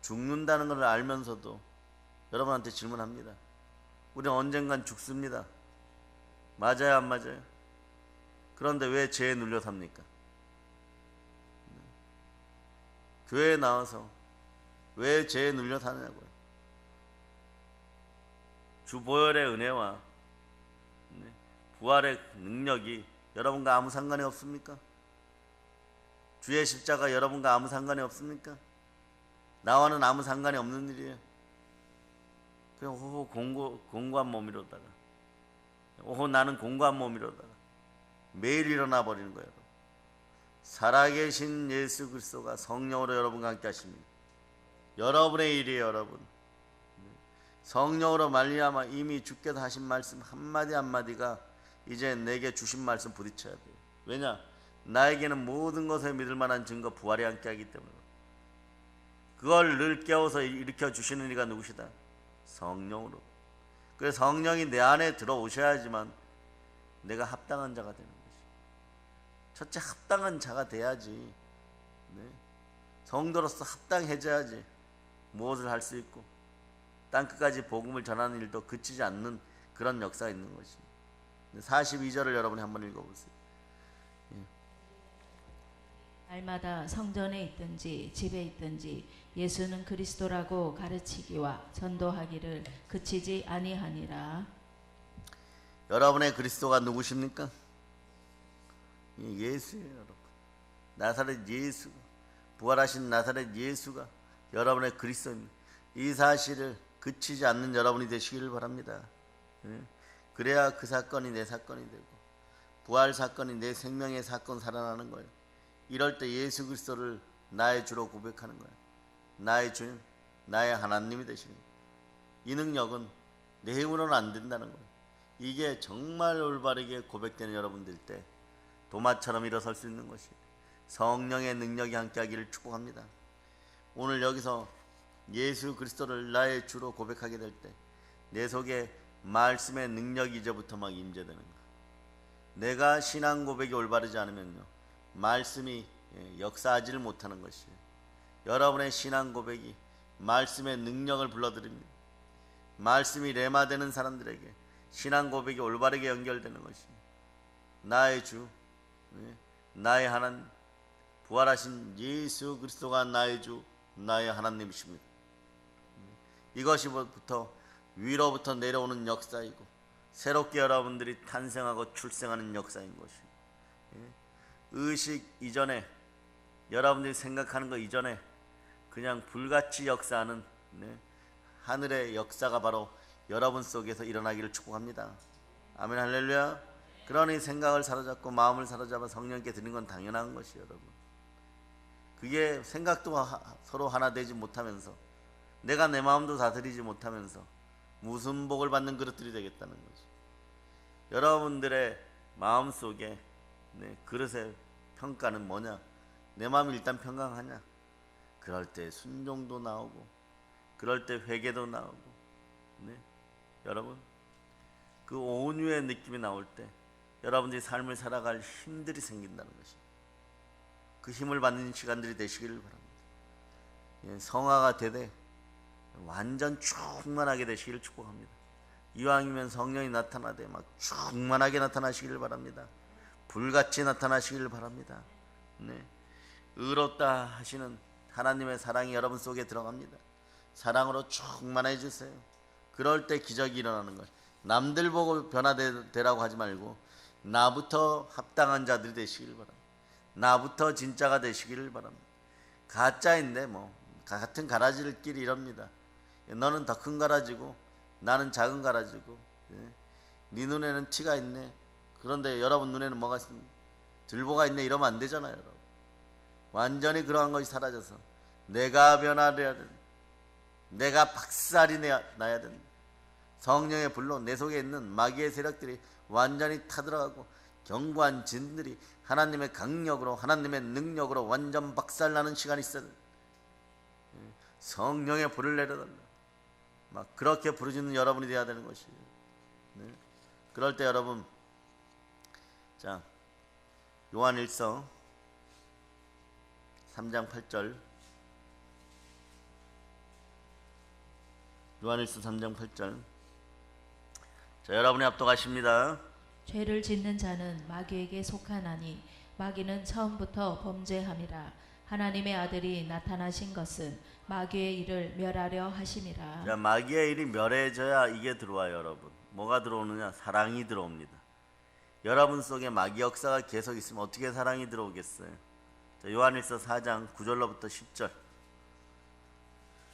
죽는다는 것을 알면서도 여러분한테 질문합니다. 우리는 언젠간 죽습니다. 맞아요, 안 맞아요? 그런데 왜 죄에 눌려 삽니까? 교회에 나와서 왜 죄에 눌려 사느냐고요. 주보혈의 은혜와 부활의 능력이 여러분과 아무 상관이 없습니까? 주의 십자가 여러분과 아무 상관이 없습니까? 나와는 아무 상관이 없는 일이에요. 그냥 공고한 몸이로다가, 나는 공고한 몸이로다가 매일 일어나 버리는 거예요. 살아계신 예수 그리스도가 성령으로 여러분과 함께 하십니다. 여러분의 일이에요, 여러분. 성령으로 말미암아 이미 주께서 하신 말씀 한마디 한마디가 이제 내게 주신 말씀 부딪혀야 돼요. 왜냐? 나에게는 모든 것을 믿을 만한 증거 부활이 함께 하기 때문에. 그걸 늘 깨워서 일으켜 주시는 이가 누구시다? 성령으로. 그래서 성령이 내 안에 들어오셔야지만 내가 합당한 자가 되는 것이. 첫째, 합당한 자가 돼야지, 성도로서 합당해져야지 무엇을 할 수 있고 땅끝까지 복음을 전하는 일도 그치지 않는 그런 역사가 있는 것입니다. 42절을 여러분이 한번 읽어보세요. 날마다 성전에 있든지 집에 있든지 예수는 그리스도라고 가르치기와 전도하기를 그치지 아니하니라. 여러분의 그리스도가 누구십니까? 예수예요, 여러분. 나사렛 예수, 부활하신 나사렛 예수가 여러분의 그리스도입니다. 이 사실을 그치지 않는 여러분이 되시기를 바랍니다. 그래야 그 사건이 내 사건이 되고 부활 사건이 내 생명의 사건 살아나는 거예요. 이럴 때 예수 그리스도를 나의 주로 고백하는 거예요. 나의 주님, 나의 하나님이 되시는 거예요. 이 능력은 내 힘으로는 안 된다는 거예요. 이게 정말 올바르게 고백되는 여러분들 때 도마처럼 일어설 수 있는 것이 성령의 능력이 함께하기를 축복합니다. 오늘 여기서 예수 그리스도를 나의 주로 고백하게 될 때 내 속에 말씀의 능력이 이제부터 막 임재되는 거예요. 내가 신앙 고백이 올바르지 않으면요, 말씀이 역사하지를 못하는 것이에요. 여러분의 신앙 고백이 말씀의 능력을 불러들입니다. 말씀이 레마되는 사람들에게 신앙 고백이 올바르게 연결되는 것입니다. 나의 주, 나의 하나님, 부활하신 예수 그리스도가 나의 주, 나의 하나님이십니다. 이것이부터 위로부터 내려오는 역사이고 새롭게 여러분들이 탄생하고 출생하는 역사인 것이에요. 의식 이전에, 여러분들이 생각하는 것 이전에 그냥 불같이 역사하는 하늘의 역사가 바로 여러분 속에서 일어나기를 축복합니다. 아멘, 할렐루야. 그러니 생각을 사로잡고 마음을 사로잡아 성령께 드리는 건 당연한 것이에요, 여러분. 그게 생각도 서로 하나 되지 못하면서 내가 내 마음도 다 드리지 못하면서 무슨 복을 받는 그릇들이 되겠다는 거지. 여러분들의 마음속에 그릇의 평가는 뭐냐? 내 마음이 일단 평강하냐? 그럴 때 순종도 나오고 그럴 때 회개도 나오고, 여러분 그 온유의 느낌이 나올 때 여러분들이 삶을 살아갈 힘들이 생긴다는 것이, 그 힘을 받는 시간들이 되시기를 바랍니다. 성화가 되되 완전 충만하게 되시기를 축복합니다. 이왕이면 성령이 나타나되 막 충만하게 나타나시기를 바랍니다. 불같이 나타나시기를 바랍니다. 네. 의롭다 하시는 하나님의 사랑이 여러분 속에 들어갑니다. 사랑으로 충만해지세요. 그럴 때 기적이 일어나는 거예요. 남들 보고 변화되라고 하지 말고 나부터 합당한 자들이 되시기를 바랍니다. 나부터 진짜가 되시기를 바랍니다. 가짜인데 뭐 같은 가라지들끼리 이럽니다. 너는 더 큰 가라지고 나는 작은 가라지고, 네 눈에는 티가 있네, 그런데 여러분 눈에는 뭐가 있습니까? 들보가 있네, 이러면 안 되잖아요. 여러분. 완전히 그러한 것이 사라져서 내가 변화되어야 된다. 내가 박살이 나야 된다. 성령의 불로 내 속에 있는 마귀의 세력들이 완전히 타들어가고 견고한 진들이 하나님의 강력으로, 하나님의 능력으로 완전 박살나는 시간이 있어야 된다. 성령의 불을 내려달라. 막 그렇게 부르짖는 여러분이 되어야 되는 것이에요. 네. 그럴 때 여러분, 자, 요한일서 3장 8절, 요한일서 3장 8절, 자, 여러분이 합독하십니다. 죄를 짓는 자는 마귀에게 속하나니 마귀는 처음부터 범죄함이라. 하나님의 아들이 나타나신 것은 마귀의 일을 멸하려 하심이라. 자, 마귀의 일이 멸해져야 이게 들어와요. 여러분, 뭐가 들어오느냐? 사랑이 들어옵니다. 여러분 속에 마귀 역사가 계속 있으면 어떻게 사랑이 들어오겠어요? 자, 요한일서 4장 9절로부터 10절.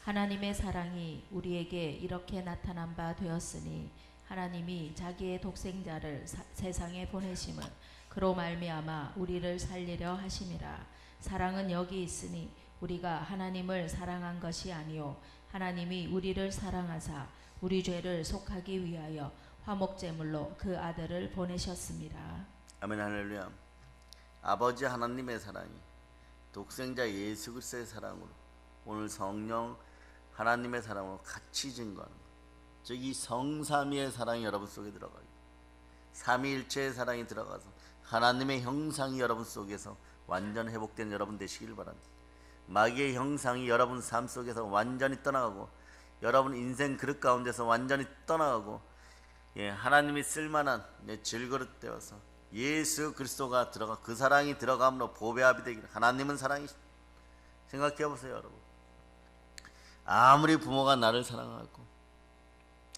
하나님의 사랑이 우리에게 이렇게 나타난 바 되었으니 하나님이 자기의 독생자를 세상에 보내심은 그로 말미암아 우리를 살리려 하심이라. 사랑은 여기 있으니 우리가 하나님을 사랑한 것이 아니요 하나님이 우리를 사랑하사 우리 죄를 속하기 위하여 화목제물로 그 아들을 보내셨습니다. 아멘, 할렐루야. 아버지 하나님의 사랑이 독생자 예수 그리스도의 사랑으로, 오늘 성령 하나님의 사랑으로 같이 증거하는 것, 즉 이 성삼위의 사랑이 여러분 속에 들어가요. 삼위일체의 사랑이 들어가서 하나님의 형상이 여러분 속에서 완전 회복된 여러분 되시길 바랍니다. 마귀의 형상이 여러분 삶 속에서 완전히 떠나가고, 여러분 인생 그릇 가운데서 완전히 떠나가고, 하나님이 쓸만한 질그릇 되어서 예수 그리스도가 들어가, 그 사랑이 들어감으로 보배합이 되기를. 하나님은 사랑이시. 생각해 보세요, 여러분. 아무리 부모가 나를 사랑하고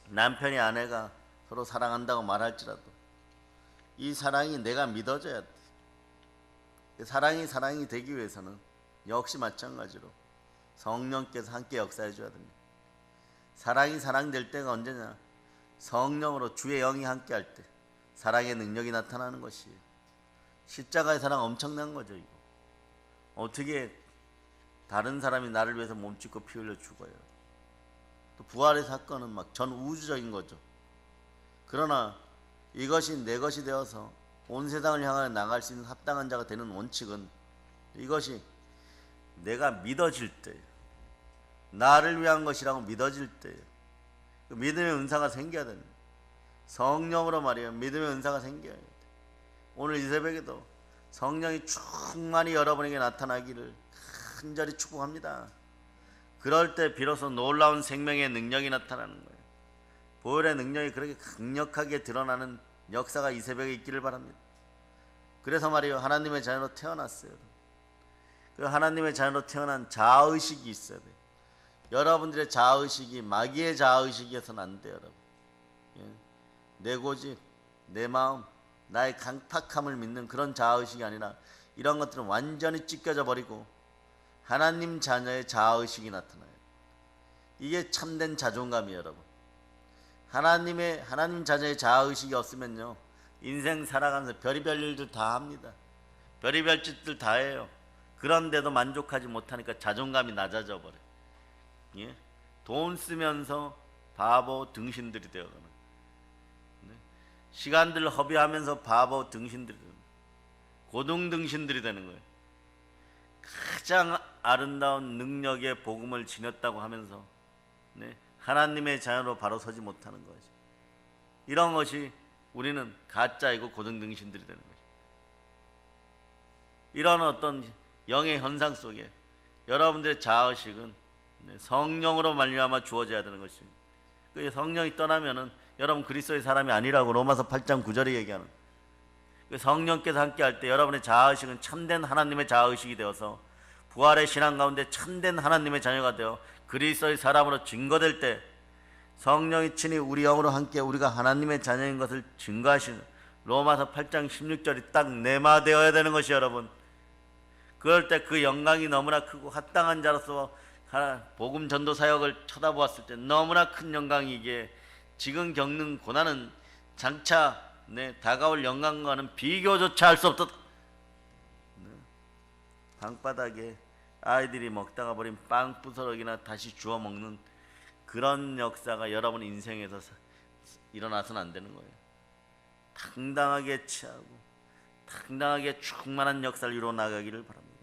남편이 아내가 서로 사랑한다고 말할지라도 이 사랑이 내가 믿어져야 돼. 사랑이 되기 위해서는 역시 마찬가지로 성령께서 함께 역사해 줘야 됩니다. 사랑이 사랑될 때가 언제냐? 성령으로 주의 영이 함께 할 때 사랑의 능력이 나타나는 것이에요. 십자가의 사랑 엄청난 거죠. 이거 어떻게 다른 사람이 나를 위해서 몸짓고 피 흘려 죽어요. 또 부활의 사건은 막 전 우주적인 거죠. 그러나 이것이 내 것이 되어서 온 세상을 향하여 나갈 수 있는 합당한 자가 되는 원칙은 이것이 내가 믿어질 때, 나를 위한 것이라고 믿어질 때 그 믿음의 은사가 생겨야 됩니다. 성령으로 말이에요. 믿음의 은사가 생겨야 돼요. 오늘 이 새벽에도 성령이 충만히 여러분에게 나타나기를 간절히 축복합니다. 그럴 때 비로소 놀라운 생명의 능력이 나타나는 거예요. 보혈의 능력이 그렇게 강력하게 드러나는 역사가 이 새벽에 있기를 바랍니다. 그래서 말이에요, 하나님의 자녀로 태어났어요. 그 하나님의 자녀로 태어난 자아의식이 있어야 돼요. 여러분들의 자아의식이 마귀의 자아의식이어서는 안 돼요. 여러분, 내 고집, 내 마음, 나의 강팍함을 믿는 그런 자아의식이 아니라 이런 것들은 완전히 찢겨져 버리고 하나님 자녀의 자아의식이 나타나요. 이게 참된 자존감이에요. 여러분, 하나님 자녀의 자아의식이 없으면요, 인생 살아가면서 별의별 일들 다 합니다. 별의별 짓들 다 해요. 그런데도 만족하지 못하니까 자존감이 낮아져 버려요. 돈 쓰면서 바보 등신들이 되어가는, 시간들을 허비하면서 바보 등신들이 되는, 고등 등신들이 되는 거예요. 가장 아름다운 능력의 복음을 지녔다고 하면서 하나님의 자녀로 바로 서지 못하는 거죠. 이런 것이 우리는 가짜이고 고등등신들이 되는 거죠. 이런 어떤 영의 현상 속에 여러분들의 자아의식은 성령으로 말미암아 주어져야 되는 것입니다. 그 성령이 떠나면은 여러분 그리스도의 사람이 아니라고 로마서 8장 9절에 얘기하는, 그 성령께서 함께할 때 여러분의 자아의식은 참된 하나님의 자아의식이 되어서 부활의 신앙 가운데 참된 하나님의 자녀가 되어 그리스도의 사람으로 증거될 때 성령이 친히 우리 영으로 함께 우리가 하나님의 자녀인 것을 증거하시는 로마서 8장 16절이 딱 내마되어야 되는 것이 여러분. 그럴 때 그 영광이 너무나 크고 합당한 자로서 복음 전도 사역을 쳐다보았을 때 너무나 큰 영광이기에 지금 겪는 고난은 장차 다가올 영광과는 비교조차 할 수 없다. 방바닥에 아이들이 먹다가 버린 빵 부스러기나 다시 주워 먹는 그런 역사가 여러분 인생에서 일어나서는 안 되는 거예요. 당당하게 취하고 당당하게 충만한 역사를 이루어 나가기를 바랍니다.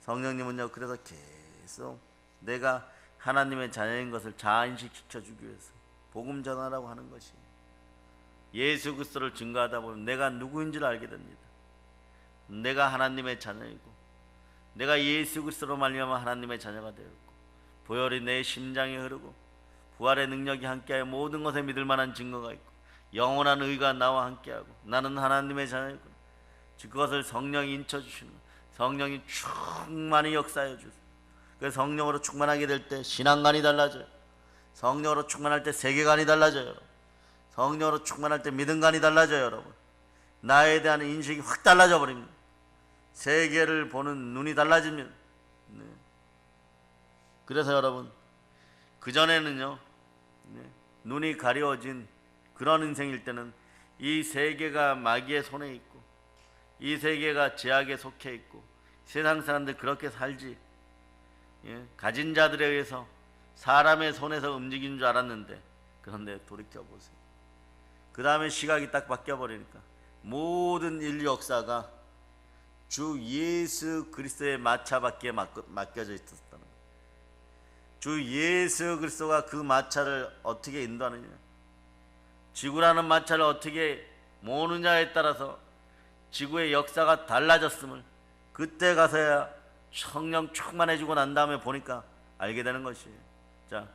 성령님은요, 그래서 계속 내가 하나님의 자녀인 것을 자인식 시켜주기 위해서 복음 전하라고 하는 것이, 예수 그리스도를 증거하다 보면 내가 누구인지를 알게 됩니다. 내가 하나님의 자녀이고 내가 예수 그리스도로 말미암아 하나님의 자녀가 되었고 보혈이 내 심장에 흐르고 부활의 능력이 함께하여 모든 것에 믿을 만한 증거가 있고 영원한 의가 나와 함께하고 나는 하나님의 자녀이구나. 그것을 성령이 인쳐주시는 거예요. 성령이 충만히 역사해 주세요. 그래서 성령으로 충만하게 될 때 신앙관이 달라져요. 성령으로 충만할 때 세계관이 달라져요. 여러분. 성령으로 충만할 때 믿음관이 달라져요. 여러분. 나에 대한 인식이 확 달라져 버립니다. 세계를 보는 눈이 달라집니다. 네. 그래서 여러분, 그전에는요, 눈이 가려워진 그런 인생일 때는 이 세계가 마귀의 손에 있고 이 세계가 제약에 속해 있고 세상 사람들 그렇게 살지, 가진 자들에 의해서 사람의 손에서 움직이는 줄 알았는데, 그런데 돌이켜보세요. 그 다음에 시각이 딱 바뀌어버리니까 모든 인류 역사가 주 예수 그리스도의 마차밖에 맡겨져 있었다는 거예요. 주 예수 그리스도가 그 마차를 어떻게 인도하느냐, 지구라는 마차를 어떻게 모느냐에 따라서 지구의 역사가 달라졌음을 그때 가서야 성령 충만해지고 난 다음에 보니까 알게 되는 것이에요. 자,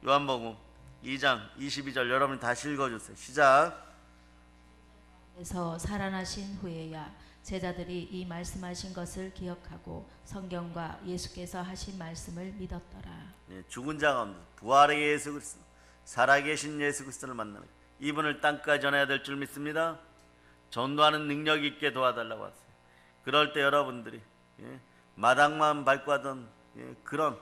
요한복음 2장 22절 여러분이 다시 읽어주세요. 시작. 그래서 살아나신 후에야 제자들이 이 말씀하신 것을 기억하고 성경과 예수께서 하신 말씀을 믿었더라. 죽은 자 가운데 부활의 예수 그리스도, 살아계신 예수 그리스도를 만나는 이분을 땅까지 전해야 될 줄 믿습니다. 전도하는 능력 있게 도와달라고 하세요. 그럴 때 여러분들이 마당만 밟고 하던 그런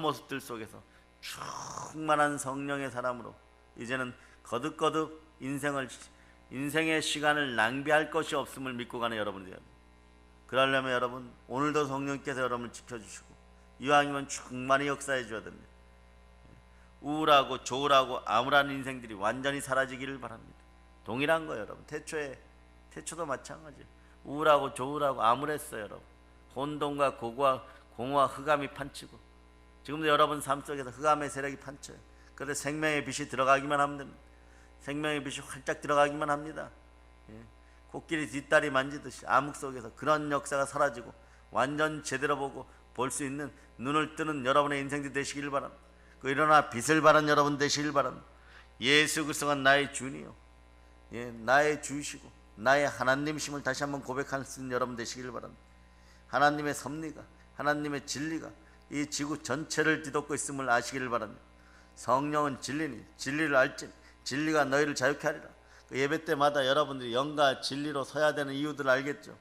모습들 속에서 충만한 성령의 사람으로 이제는 거듭거듭 인생의 시간을 낭비할 것이 없음을 믿고 가는 여러분이 되어야 합니다. 그러려면 여러분, 오늘도 성령께서 여러분을 지켜주시고 이왕이면 충만히 역사해 줘야 됩니다. 우울하고 조울하고 암울한 인생들이 완전히 사라지기를 바랍니다. 동일한 거예요, 여러분. 태초도 마찬가지예요. 우울하고 조울하고 암울했어요, 여러분. 혼돈과 공허와 흑암이 판치고, 지금도 여러분 삶 속에서 흑암의 세력이 판쳐요. 그런데 생명의 빛이 들어가기만 하면 됩니다. 생명의 빛이 활짝 들어가기만 합니다. 코끼리 뒷다리 만지듯이 암흑 속에서 그런 역사가 사라지고 완전 제대로 보고 볼 수 있는 눈을 뜨는 여러분의 인생들이 되시길 바랍니다. 그 일어나 빛을 발한 여러분 되시길 바랍니다. 예수 그리스도가 나의 주니요, 나의 주시고 나의 하나님심을 다시 한번 고백할 수 있는 여러분 되시길 바랍니다. 하나님의 섭리가, 하나님의 진리가 이 지구 전체를 뒤덮고 있음을 아시기를 바랍니다. 성령은 진리니 진리를 알지 진리가 너희를 자유케 하리라. 그 예배 때마다 여러분들이 영과 진리로 서야 되는 이유들을 알겠죠.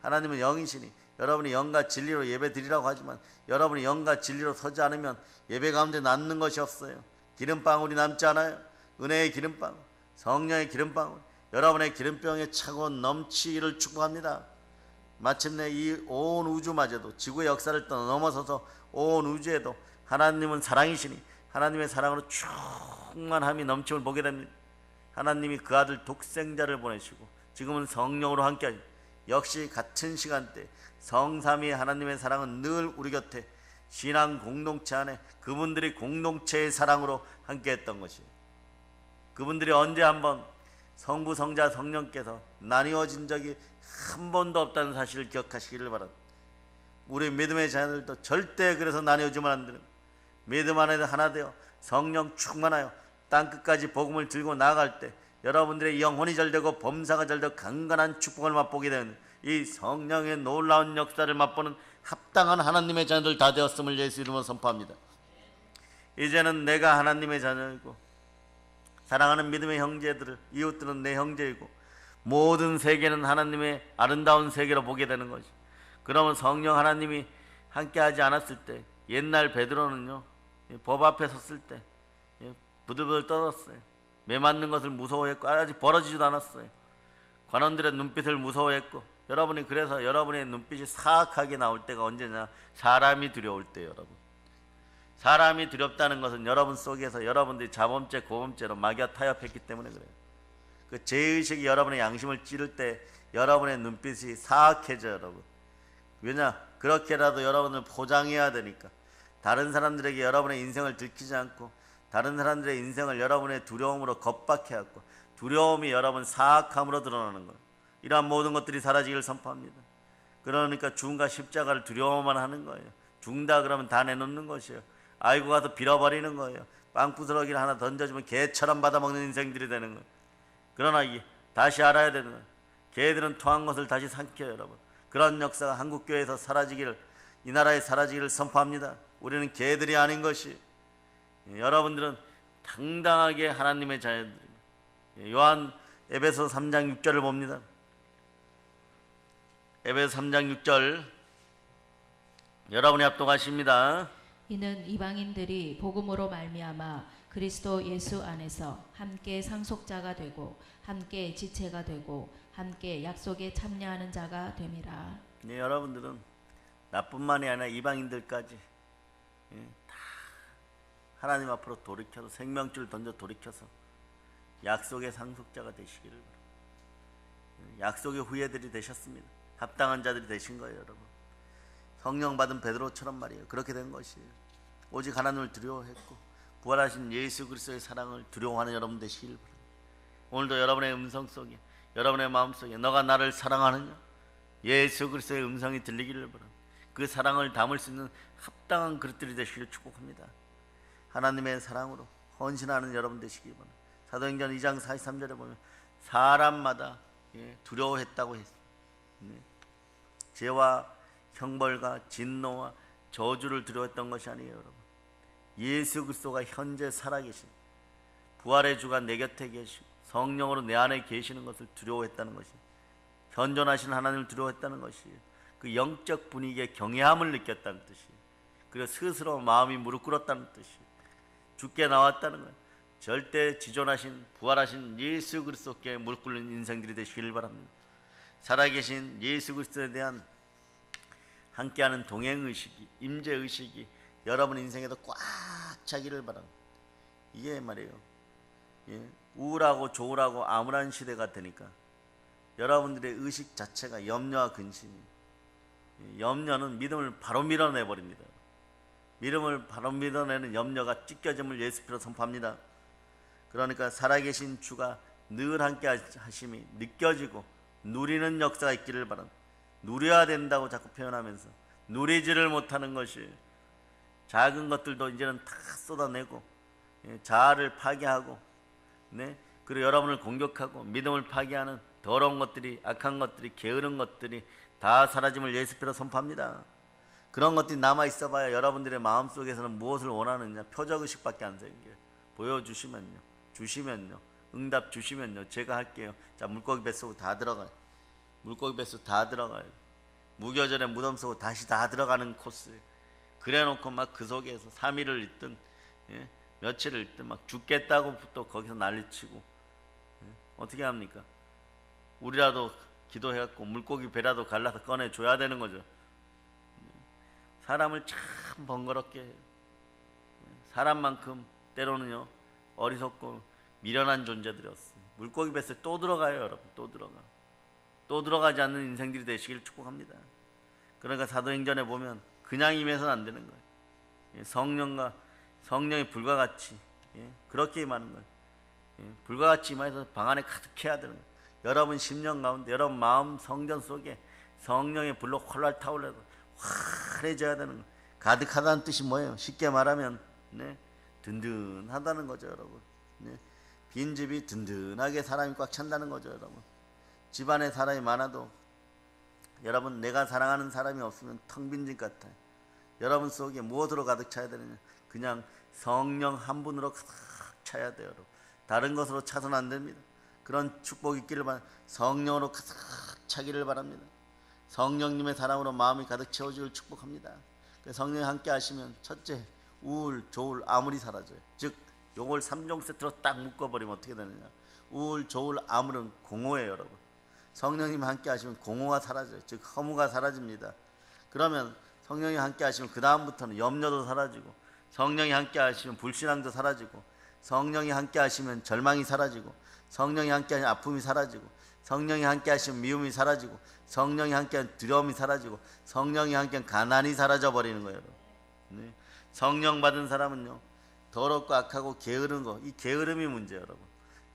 하나님은 영이시니 여러분이 영과 진리로 예배 드리라고 하지만 여러분이 영과 진리로 서지 않으면 예배 가운데 남는 것이 없어요. 기름방울이 남지 않아요. 은혜의 기름방울, 성령의 기름방울, 여러분의 기름병에 차고 넘치기를 축복합니다. 마침내 이 온 우주마저도 지구의 역사를 넘어서서 온 우주에도 하나님은 사랑이시니 하나님의 사랑으로 충만함이 넘침을 보게 됩니다. 하나님이 그 아들 독생자를 보내시고 지금은 성령으로 함께하니 역시 같은 시간대 성삼위 하나님의 사랑은 늘 우리 곁에 신앙 공동체 안에 그분들이 공동체의 사랑으로 함께했던 것이에요. 그분들이 언제 한번 성부, 성자, 성령께서 나뉘어진 적이 한 번도 없다는 사실을 기억하시기를 바랍니다. 우리 믿음의 자녀들도 절대 그래서 나뉘어지면 안 되는, 믿음 안에 하나 되어 성령 충만하여 땅끝까지 복음을 들고 나아갈 때 여러분들의 영혼이 잘되고 범사가 잘되고 강건한 축복을 맛보게 되는 이 성령의 놀라운 역사를 맛보는 합당한 하나님의 자녀들 다 되었음을 예수 이름으로 선포합니다. 이제는 내가 하나님의 자녀이고 사랑하는 믿음의 형제들을, 이웃들은 내 형제이고 모든 세계는 하나님의 아름다운 세계로 보게 되는 것이. 그러면 성령 하나님이 함께하지 않았을 때, 옛날 베드로는요 법 앞에 섰을 때 부들부들 떨었어요. 매 맞는 것을 무서워했고 아직 벌어지지도 않았어요. 관원들의 눈빛을 무서워했고, 여러분이 그래서 여러분의 눈빛이 사악하게 나올 때가 언제냐? 사람이 두려울 때. 여러분, 사람이 두렵다는 것은 여러분 속에서 여러분들이 자범죄, 고범죄로 마귀와 타협했기 때문에 그래요. 그 죄의식이 여러분의 양심을 찌를 때 여러분의 눈빛이 사악해져요. 여러분, 왜냐? 그렇게라도 여러분을 포장해야 되니까. 다른 사람들에게 여러분의 인생을 들키지 않고 다른 사람들의 인생을 여러분의 두려움으로 겁박해왔고, 두려움이 여러분 사악함으로 드러나는 거예요. 이러한 모든 것들이 사라지기를 선포합니다. 그러니까 죽음과 십자가를 두려워만 하는 거예요. 죽는다 그러면 다 내놓는 것이에요. 아이고 가서 빌어버리는 거예요. 빵부스러기를 하나 던져주면 개처럼 받아먹는 인생들이 되는 거예요. 그러나 다시 알아야 되는 거예요. 개들은 토한 것을 다시 삼켜요. 여러분, 그런 역사가 한국교회에서 사라지기를, 이 나라에 사라지기를 선포합니다. 우리는 개들이 아닌 것이, 여러분들은 당당하게 하나님의 자녀들입니다. 요한 에베소 3장 6절을 봅니다. 에베소 3장 6절 여러분이 합독하십니다. 이는 이방인들이 복음으로 말미암아 그리스도 예수 안에서 함께 상속자가 되고 함께 지체가 되고 함께 약속에 참여하는 자가 됨이라. 네, 여러분들은 나뿐만이 아니라 이방인들까지 다 하나님 앞으로 돌이켜서 생명줄 던져 돌이켜서 약속의 상속자가 되시기를 바랍니다. 약속의 후예들이 되셨습니다. 합당한 자들이 되신 거예요. 여러분, 성령 받은 베드로처럼 말이에요. 그렇게 된 것이에요. 오직 하나님을 두려워했고 부활하신 예수 그리스도의 사랑을 두려워하는 여러분 되시길 바랍니다. 오늘도 여러분의 음성 속에, 여러분의 마음속에 너가 나를 사랑하느냐? 예수 그리스도의 음성이 들리기를 바랍니다. 그 사랑을 담을 수 있는 합당한 그릇들이 되시기를 축복합니다. 하나님의 사랑으로 헌신하는 여러분 되시기 바랍니다. 사도행전 2장 43절에 보면 사람마다 두려워했다고 했습니다. 죄와 형벌과 진노와 저주를 두려워했던 것이 아니에요. 여러분, 예수 그리스도가 현재 살아계신 부활의 주가 내 곁에 계시고 성령으로 내 안에 계시는 것을 두려워했다는 것이, 현존하신 하나님을 두려워했다는 것이, 그 영적 분위기에 경외함을 느꼈다는 뜻이에요. 그리고 스스로 마음이 무릎 꿇었다는 뜻이에요. 죽게 나왔다는 거예요. 절대 지존하신 부활하신 예수 그리스도께 무릎 꿇는 인생들이 되시길 바랍니다. 살아계신 예수 그리스도에 대한 함께하는 동행의식이, 임재의식이 여러분 인생에도 꽉 차기를 바랍니다. 이게 말이에요, 우울하고 조울하고 암울한 시대가 되니까 여러분들의 의식 자체가 염려와 근심이, 염려는 믿음을 바로 밀어내버립니다. 믿음을 바로 밀어내는 염려가 찢겨짐을 예수께로 선포합니다. 그러니까 살아계신 주가 늘 함께 하심이 느껴지고 누리는 역사가 있기를 바랍니다. 누려야 된다고 자꾸 표현하면서 누리지를 못하는 것이, 작은 것들도 이제는 다 쏟아내고 자아를 파괴하고, 그리고 여러분을 공격하고 믿음을 파괴하는 더러운 것들이, 악한 것들이, 게으른 것들이 다 사라짐을 예수께로 선포합니다. 그런 것들이 남아있어 봐야 여러분들의 마음속에서는 무엇을 원하느냐, 표적의식밖에 안 생겨요. 보여주시면요, 주시면요, 응답 주시면요, 제가 할게요. 자, 물고기 뱃속으로 다 들어가요. 물고기 뱃속 다 들어가요. 무교절에 무덤 속으로 다시 다 들어가는 코스예요. 그래놓고 막 그 속에서 3일을 있든 며칠을 있든 막 죽겠다고 또 거기서 난리치고, 어떻게 합니까? 우리라도 기도해갖고 물고기 배라도 갈라서 꺼내줘야 되는 거죠. 사람을 참 번거롭게 해요. 사람만큼 때로는요 어리석고 미련한 존재들이었어요. 물고기 뱃속에 또 들어가요. 여러분, 또 들어가지 않는 인생들이 되시길 축복합니다. 그러니까 사도행전에 보면 그냥 임해서는 안 되는 거예요. 성령과 성령이 불과 같이 그렇게 임하는 거예요. 불과 같이 임하여서 방 안에 가득해야 되는 거예요. 여러분 심령 가운데, 여러분 마음 성전 속에 성령의 불로 홀랄 타올라서 환해져야 되는 거예요. 가득하다는 뜻이 뭐예요? 쉽게 말하면 든든하다는 거죠, 여러분. 빈집이 든든하게 사람이 꽉 찬다는 거죠, 여러분. 집안에 사람이 많아도 여러분 내가 사랑하는 사람이 없으면 텅 빈 집 같아요. 여러분 속에 무엇으로 가득 차야 되느냐? 그냥 성령 한 분으로 가득 차야 돼요, 여러분. 다른 것으로 차서는 안 됩니다. 그런 축복이 있기를 바랍니다. 성령으로 가득 차기를 바랍니다. 성령님의 사랑으로 마음이 가득 채워지기를 축복합니다. 성령이 함께 하시면 첫째, 우울, 조울, 암울이 사라져요. 즉 요걸 3종 세트로 딱 묶어버리면 어떻게 되느냐? 우울, 조울, 암울은 공허예요, 여러분. 성령님 함께 하시면 공허가 사라져요. 즉 허무가 사라집니다. 그러면 성령이 함께 하시면 그 다음부터는 염려도 사라지고, 성령이 함께 하시면 불신앙도 사라지고, 성령이 함께 하시면 절망이 사라지고, 성령이 함께 하시면 아픔이 사라지고, 성령이 함께 하시면 미움이 사라지고, 성령이 함께 하면 두려움이 사라지고, 성령이 함께 하면 가난이 사라져 버리는 거예요, 여러분. 성령 받은 사람은요, 더럽고 악하고 게으른 거, 이 게으름이 문제예요, 여러분.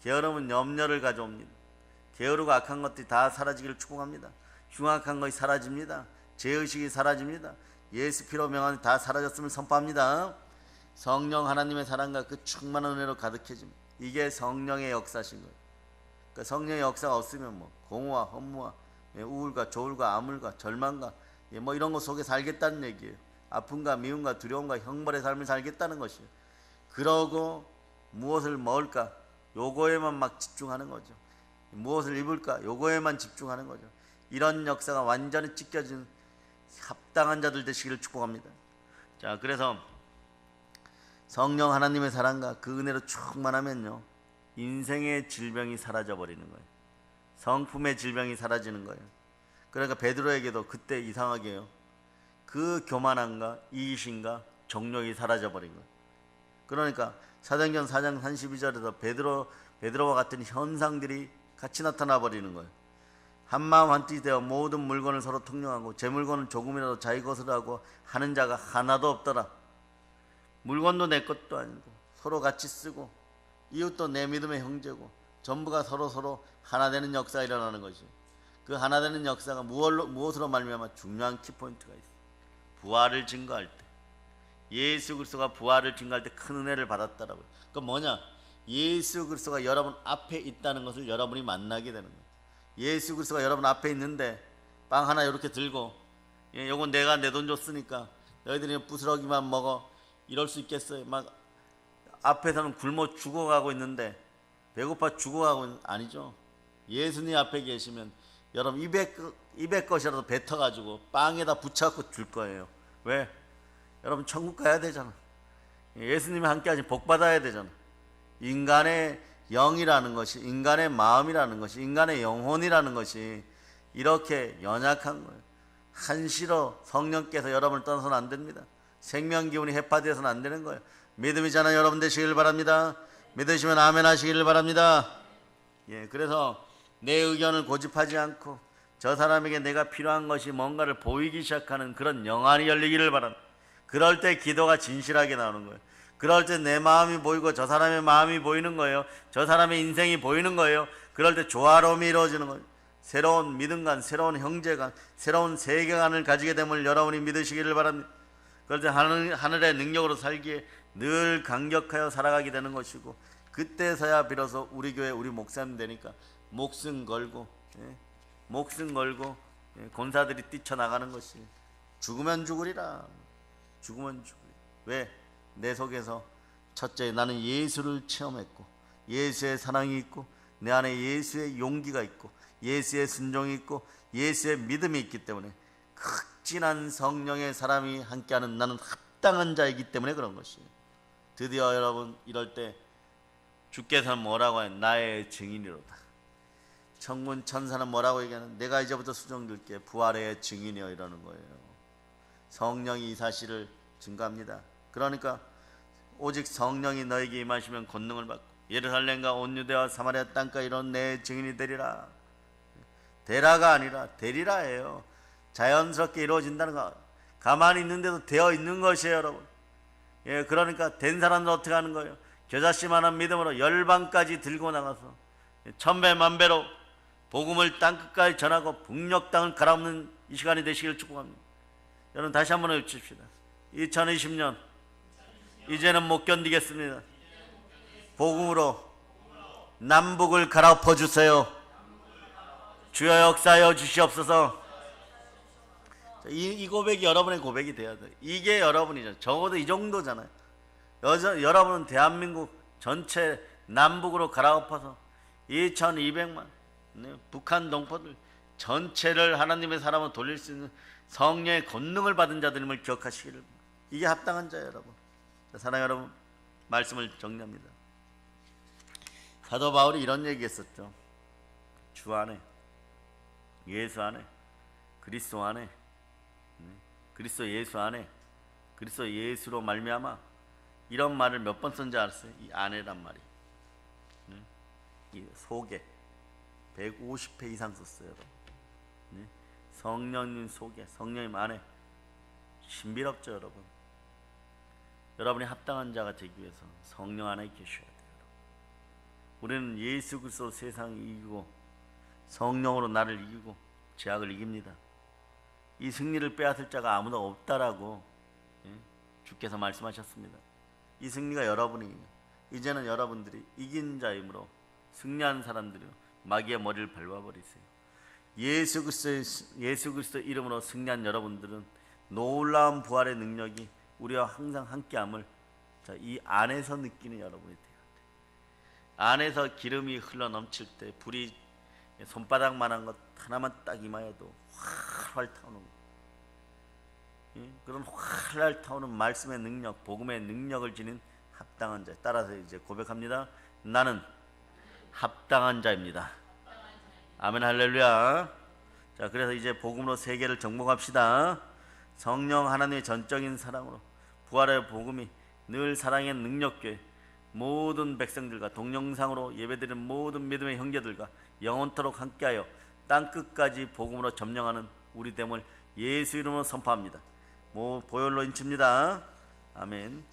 게으름은 염려를 가져옵니다. 게으르고 악한 것들이 다 사라지기를 축복합니다. 흉악한 것이 사라집니다. 죄의식이 사라집니다. 예수 피로 명하니 다 사라졌음을 선포합니다. 성령 하나님의 사랑과 그 충만한 은혜로 가득해집니다. 이게 성령의 역사신 거예요. 그러니까 성령의 역사가 없으면 공허와 허무와 우울과 조울과 암울과 절망과 이런 것 속에 살겠다는 얘기예요. 아픔과 미움과 두려움과 형벌의 삶을 살겠다는 것이에요. 그러고 무엇을 먹을까? 요거에만 막 집중하는 거죠. 무엇을 입을까? 요거에만 집중하는 거죠. 이런 역사가 완전히 찢겨진 합당한 자들 되시기를 축복합니다. 자, 그래서 성령 하나님의 사랑과 그 은혜로 충만하면요, 인생의 질병이 사라져 버리는 거예요. 성품의 질병이 사라지는 거예요. 그러니까 베드로에게도 그때 이상하게요, 그 교만함과 이기심과 정욕이 사라져 버린 거예요. 그러니까 사도행전 4장 32절에서 베드로와 같은 현상들이 같이 나타나 버리는 거예요. 한마음 한뜻이 되어 모든 물건을 서로 통용하고 제 물건은 조금이라도 자기 것으로 하고 하는 자가 하나도 없더라. 물건도 내 것도 아니고 서로 같이 쓰고 이웃도 내 믿음의 형제고 전부가 서로 하나 되는 역사가 일어나는 것이, 그 하나 되는 역사가 무엇으로 말미암아 중요한 키포인트가 있어요. 부활을 증거할 때, 예수 그리스도가 부활을 증거할 때 큰 은혜를 받았다라고요. 그건 뭐냐? 예수 그리스도가 여러분 앞에 있다는 것을 여러분이 만나게 되는 거예요. 예수 그리스도가 여러분 앞에 있는데 빵 하나 이렇게 들고, 요건 내가 내 돈 줬으니까 너희들이 부스러기만 먹어, 이럴 수 있겠어요? 막 앞에서는 굶어 죽어가고 있는데, 배고파 죽어가고 있는, 아니죠. 예수님 앞에 계시면 여러분 입에 것이라도 뱉어가지고 빵에다 붙여갖고 줄 거예요. 왜? 여러분 천국 가야 되잖아. 예수님이 함께 하시면 복 받아야 되잖아. 인간의 영이라는 것이, 인간의 마음이라는 것이, 인간의 영혼이라는 것이 이렇게 연약한 거예요. 한시로 성령께서 여러분을 떠나서는 안 됩니다. 생명 기운이 해파되어서는 안 되는 거예요. 믿음이잖아요. 여러분 되시길 바랍니다. 믿으시면 아멘 하시기를 바랍니다. 그래서 내 의견을 고집하지 않고 저 사람에게 내가 필요한 것이 뭔가를 보이기 시작하는 그런 영안이 열리기를 바랍니다. 그럴 때 기도가 진실하게 나오는 거예요. 그럴 때 내 마음이 보이고 저 사람의 마음이 보이는 거예요. 저 사람의 인생이 보이는 거예요. 그럴 때 조화로움이 이루어지는 거예요. 새로운 믿음관, 새로운 형제관, 새로운 세계관을 가지게 됨을 여러분이 믿으시기를 바랍니다. 그럴 때 하늘의 능력으로 살기에 늘 강력하여 살아가게 되는 것이고, 그때서야 비로소 우리 교회 우리 목사님 되니까 목숨 걸고 권사들이 뛰쳐나가는 것이, 죽으면 죽으리라. 죽으면 죽으리라. 왜? 내 속에서 첫째 나는 예수를 체험했고, 예수의 사랑이 있고, 내 안에 예수의 용기가 있고, 예수의 순종이 있고, 예수의 믿음이 있기 때문에, 극진한 성령의 사람이 함께하는 나는 합당한 자이기 때문에 그런 것이에요. 드디어 여러분 이럴 때 주께서는 뭐라고 해요? 나의 증인이로다. 천군 천사는 뭐라고 얘기하는? 내가 이제부터 수종들게 부활의 증인이여, 이러는 거예요. 성령이 이 사실을 증거합니다. 그러니까 오직 성령이 너에게 임하시면 권능을 받고 예루살렘과 온 유대와 사마리아 땅까지 이런 내 증인이 되리라. 되라가 아니라 되리라예요. 자연스럽게 이루어진다는 거, 가만히 있는데도 되어 있는 것이에요, 여러분. 그러니까 된 사람은 어떻게 하는 거예요? 겨자씨만한 믿음으로 열방까지 들고 나가서 천배 만배로 복음을 땅끝까지 전하고 북녘 땅을 갈아엎는 이 시간이 되시길 축복합니다. 여러분 다시 한번 외칩시다. 2020년 이제는 못 견디겠습니다. 복음으로 남북을 갈아엎어 주세요. 주여 역사하여 주시옵소서. 이 고백이 여러분의 고백이 돼야 돼요. 이게 여러분이죠. 적어도 이 정도잖아요. 여러분은 대한민국 전체 남북으로 갈아엎어서 2200만 북한 동포들 전체를 하나님의 사람으로 돌릴 수 있는 성령의 권능을 받은 자들임을 기억하시기를. 이게 합당한 자예요, 여러분. 사랑하는 여러분, 말씀을 정리합니다. 사도 바울이 이런 얘기했었죠. 주 안에, 예수 안에, 그리스도 안에, 그리스도 예수 안에, 그리스도 예수로 말미암아, 이런 말을 몇 번 쓴지 알았어요? 이 안에란 말이. 이 속에 150회 이상 썼어요, 여러분. 성령님 속에, 성령님 안에. 신비롭죠, 여러분. 여러분이 합당한 자가 되기 위해서 성령 안에 계셔야 돼요. 우리는 예수 그리스도 세상을 이기고 성령으로 나를 이기고 죄악을 이깁니다. 이 승리를 빼앗을 자가 아무도 없다라고 주께서 말씀하셨습니다. 이 승리가 여러분이, 이제는 여러분들이 이긴 자이므로 승리한 사람들이 마귀의 머리를 밟아버리세요. 예수 그리스도 이름으로 승리한 여러분들은 놀라운 부활의 능력이 우리와 항상 함께함을 이 안에서 느끼는 여러분이 돼야 돼요. 안에서 기름이 흘러 넘칠 때 불이 손바닥만한 것 하나만 딱 임하여도 활활 타오는 그런 활활 타오는 말씀의 능력, 복음의 능력을 지닌 합당한 자. 따라서 이제 고백합니다. 나는 합당한 자입니다. 아멘 할렐루야. 자, 그래서 이제 복음으로 세계를 정복합시다. 성령 하나님의 전적인 사랑으로 부활의 복음이 늘 사랑의 능력교회 모든 백성들과 동영상으로 예배드리는 모든 믿음의 형제들과 영원토록 함께하여 땅끝까지 복음으로 점령하는 우리 됨을 예수 이름으로 선포합니다. 보혈로 인칩니다. 아멘.